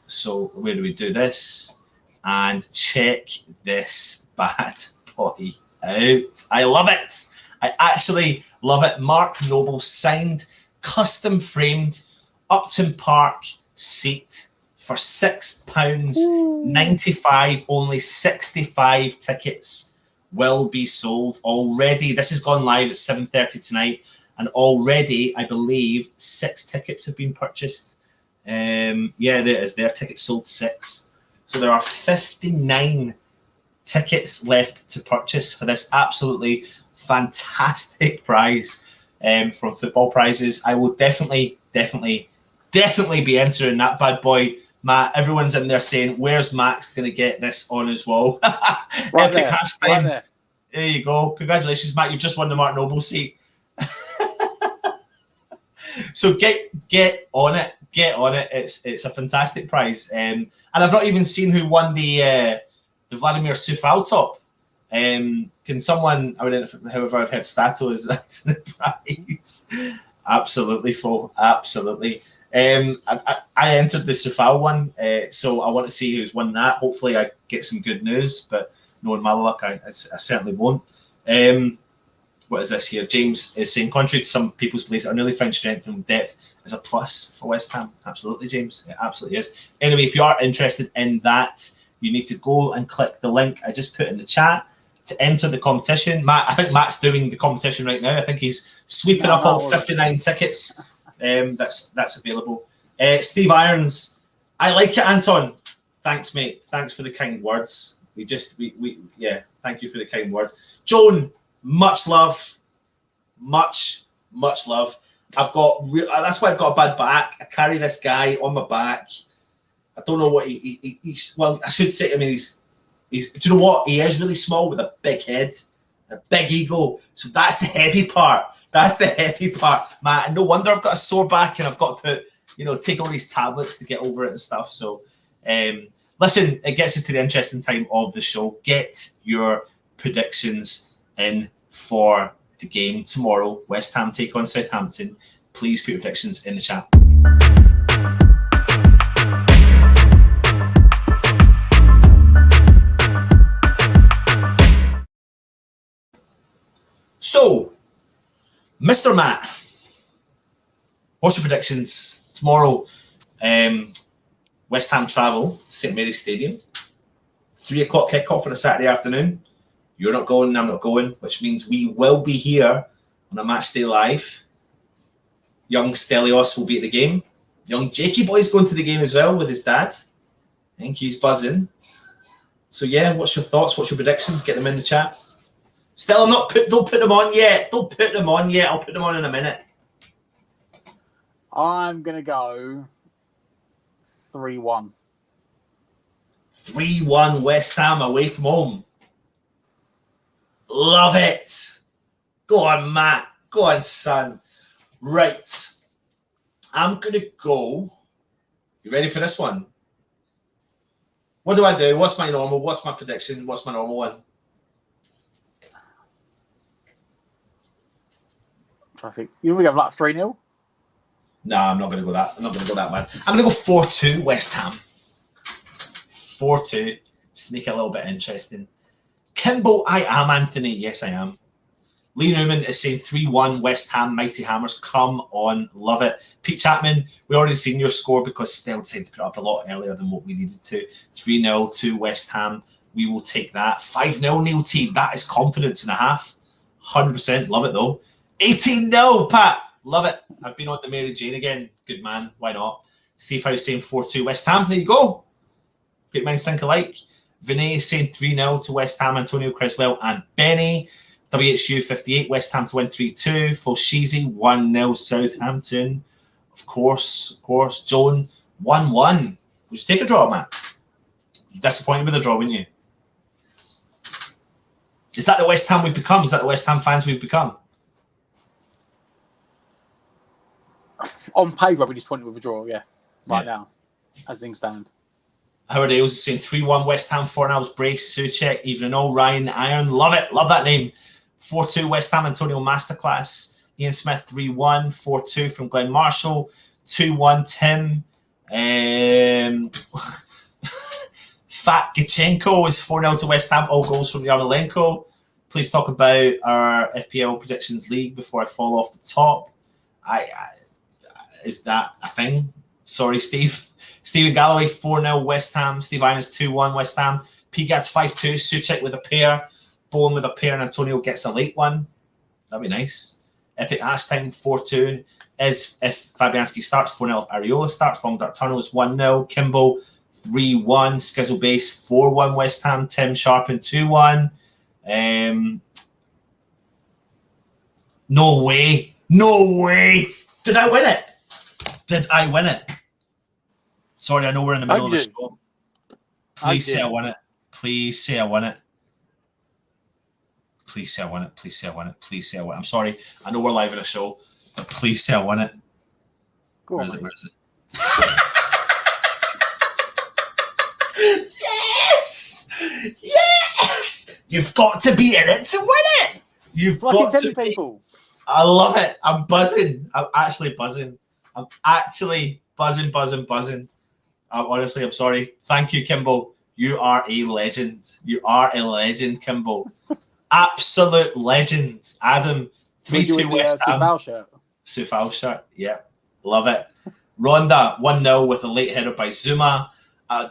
[SPEAKER 1] So where do we do this? And check this bad boy out. I love it. I actually love it. Mark Noble signed, custom framed, Upton Park seat for £6.95. Only 65 tickets will be sold already. This has gone live at 7:30 tonight, and already I believe 6 tickets have been purchased. Yeah, there it is. Their tickets sold 6, so there are 59 tickets left to purchase for this absolutely fantastic prize from Football Prizes. I will definitely be entering that bad boy, Matt. Everyone's in there saying, where's Max going to get this on his wall? Epic hashtag. Right there you go. Congratulations, Matt. You've just won the Mark Noble seat. So get on it. Get on it. It's a fantastic prize. And I've not even seen who won the Vladimir Sufal top. Can someone, however, I've heard Stato is the prize. Absolutely, Fo. Absolutely. I entered the Sufal one, so I want to see who's won that. Hopefully I get some good news, but knowing my luck, I certainly won't. What is this here? James is saying, contrary to some people's beliefs, our newly found strength and depth is a plus for West Ham. Absolutely, James. It absolutely is. Anyway, if you are interested in that, you need to go and click the link I just put in the chat to enter the competition. Matt, I think Matt's doing the competition right now. I think he's sweeping up all 59 tickets. That's available. Steve Irons, I like it, Anton. Thanks, mate. Thanks for the kind words. Thank you for the kind words. Joan, much love. Much love. That's why I've got a bad back. I carry this guy on my back. I don't know what he's. Well, I should say. I mean, he's. Do you know what? He is really small with a big head, a big ego. So that's the heavy part. That's the heavy part, man. No wonder I've got a sore back and I've got to put, take all these tablets to get over it and stuff. So, listen, it gets us to the interesting time of the show. Get your predictions in for the game tomorrow. West Ham take on Southampton. Please put your predictions in the chat. So, Mr. Matt, what's your predictions tomorrow? West Ham travel to St Mary's Stadium. 3 o'clock kickoff on a Saturday afternoon. You're not going, I'm not going, which means we will be here on a match day live. Young Stelios will be at the game. Young Jakey boy's going to the game as well with his dad. I think he's buzzing. So yeah, what's your thoughts? What's your predictions? Get them in the chat. Still, don't put them on yet. Don't put them on yet. I'll put them on in a minute.
[SPEAKER 2] I'm going to go 3-1.
[SPEAKER 1] 3-1 West Ham away from home. Love it. Go on, Matt. Go on, son. Right. I'm going to go. You ready for this one? What do I do? What's my normal? What's my prediction? What's my normal one?
[SPEAKER 2] I think we have like 3-0.
[SPEAKER 1] No, I'm not going to go that. I'm not going to go that, man. I'm going to go 4-2 West Ham. 4-2. Just to make it a little bit interesting. Kimbo, I am Anthony. Yes, I am. Lee Newman is saying 3-1 West Ham. Mighty Hammers. Come on. Love it. Pete Chapman, we already seen your score because Stell decided to put it up a lot earlier than what we needed to. 3-0 to West Ham. We will take that. 5-0 Neil T. That is confidence and a half. 100%. Love it, though. 18-0, Pat. Love it. I've been on the Mary Jane again. Good man. Why not? Steve House saying 4-2 West Ham. There you go. Great minds think alike. Vinay is saying 3-0 to West Ham. Antonio Creswell and Benny. WHU 58. West Ham to win 3-2. Fulsheezy 1-0 Southampton. Of course. Joan 1-1. Would you take a draw, Matt? You're disappointed with the draw, wouldn't you? Is that the West Ham we've become? Is that the West Ham fans we've become?
[SPEAKER 2] On paper, we're disappointed with a draw, right now, as things stand.
[SPEAKER 1] Howard Ailes is saying 3-1 West Ham, Fornals, Brace, Suchek, even all Ryan Iron. Love it. Love that name. 4-2 West Ham, Antonio Masterclass. Ian Smith 3-1. 4-2 from Glenn Marshall. 2-1 Tim. Fat Gachenko is 4-0 to West Ham. All goals from Yarmolenko. Please talk about our FPL Predictions League before I fall off the top. Is that a thing? Sorry, Steve. Stephen Galloway, 4-0 West Ham. Steve Irons, 2-1 West Ham. Pigats 5-2. Suchek with a pair. Bowen with a pair. And Antonio gets a late one. That'd be nice. Epic Hashtime, 4-2. Is if Fabianski starts, 4-0 if Areola starts. Long Dark Tunnels, 1-0. Kimbo, 3-1. Skizzle Base, 4-1 West Ham. Tim Sharpen, 2-1. No way. No way. Did I win it? Did I win it? Sorry, I know we're in the middle of the show. Please say I won it. Please say I won it. Please say I won it. Please say I won it. Please say I won it. I'm sorry. I know we're live in a show, but please say I won it. Where is it? Where is it? Yes! Yes! You've got to be in it to win it. You've got to be. People. I love it. I'm buzzing. I'm actually buzzing. I'm actually buzzing. Honestly, I'm sorry. Thank you, Kimbo. You are a legend. You are a legend, Kimbo. Absolute legend. Adam, 3-2 West Ham. Soufal shirt. Yeah. Love it. Ronda, 1-0 with a late header by Zuma.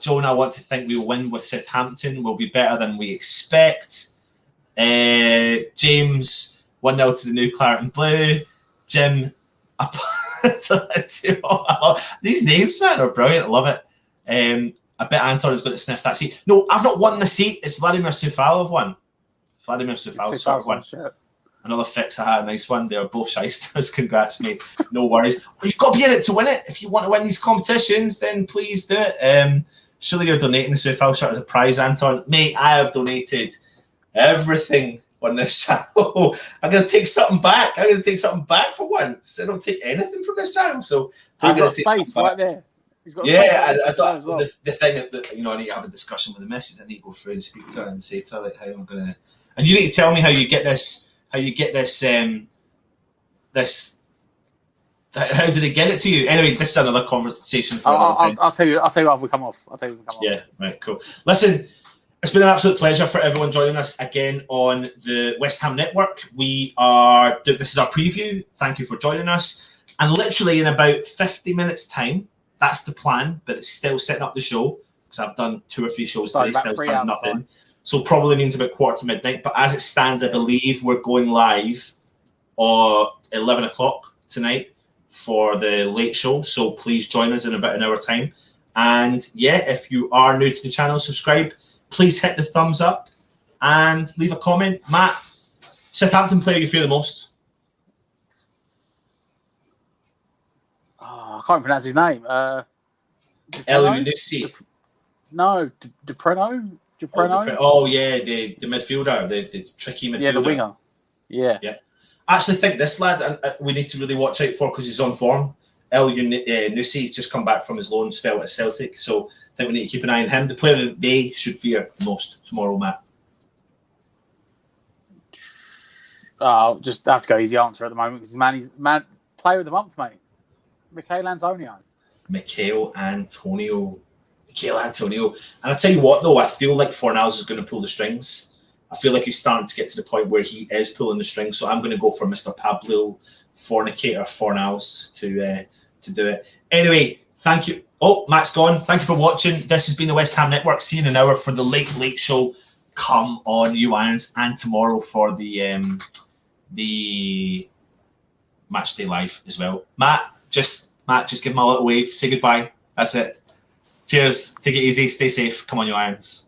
[SPEAKER 1] Jonah, I want to think we'll win with Southampton. We'll be better than we expect. James, 1-0 to the new Claret and Blue. Jim, these names, man, are brilliant. I love it. I bet Anton is going to sniff that seat. No, I've not won the seat. It's Vladimir Soufal have won. Vladimir Soufal won. Another fix. I had a nice one. They're both shysters. Congrats, mate. No worries. Well, you've got to be in it to win it. If you want to win these competitions, then please do it. Surely you're donating the Southampton shirt as a prize, Anton. Mate, I have donated everything on this channel. I'm going to take something back. I'm going to take something back for once. I don't take anything from this channel. So
[SPEAKER 2] I'm going to take space right there.
[SPEAKER 1] I thought well. the thing that I need to have a discussion with the missus. I need to go through and speak to her and say to her like how I'm gonna. And you need to tell me how you get this. How you get this? How did they get it to you? Anyway, this is another conversation for another time.
[SPEAKER 2] I'll tell you after we come off.
[SPEAKER 1] Yeah, right, cool. Listen, it's been an absolute pleasure for everyone joining us again on the West Ham Network. This is our preview. Thank you for joining us. And literally in about 50 minutes' time. That's the plan, but it's still setting up the show because I've done 2 or 3 shows today, still done nothing. Time. So probably means about 1:45. But as it stands, I believe we're going live at 11 o'clock tonight for the late show. So please join us in about an hour time. And yeah, if you are new to the channel, subscribe. Please hit the thumbs up and leave a comment. Matt, Southampton player you fear the most?
[SPEAKER 2] I can't pronounce his name.
[SPEAKER 1] Elyounoussi.
[SPEAKER 2] No, Dupreno.
[SPEAKER 1] Oh yeah, the midfielder, the tricky midfielder.
[SPEAKER 2] Yeah, the winger. Yeah.
[SPEAKER 1] I actually think this lad, we need to really watch out for because he's on form. Elyounoussi just come back from his loan spell at Celtic, so I think we need to keep an eye on him. The player that they should fear most tomorrow, Matt.
[SPEAKER 2] I'll just have to go easy answer at the moment because he's man player of the month, mate. Michail Antonio. And I tell you what, though, I feel like Fornals is going to pull the strings. I feel like he's starting to get to the point where he is pulling the strings. So I'm going to go for Mr. Pablo Fornals to do it. Anyway, thank you. Oh, Matt's gone. Thank you for watching. This has been the West Ham Network. See you in an hour for the late show. Come on, you irons, and tomorrow for the match day live as well. Matt, just give him a little wave. Say goodbye. That's it. Cheers. Take it easy. Stay safe. Come on, you irons.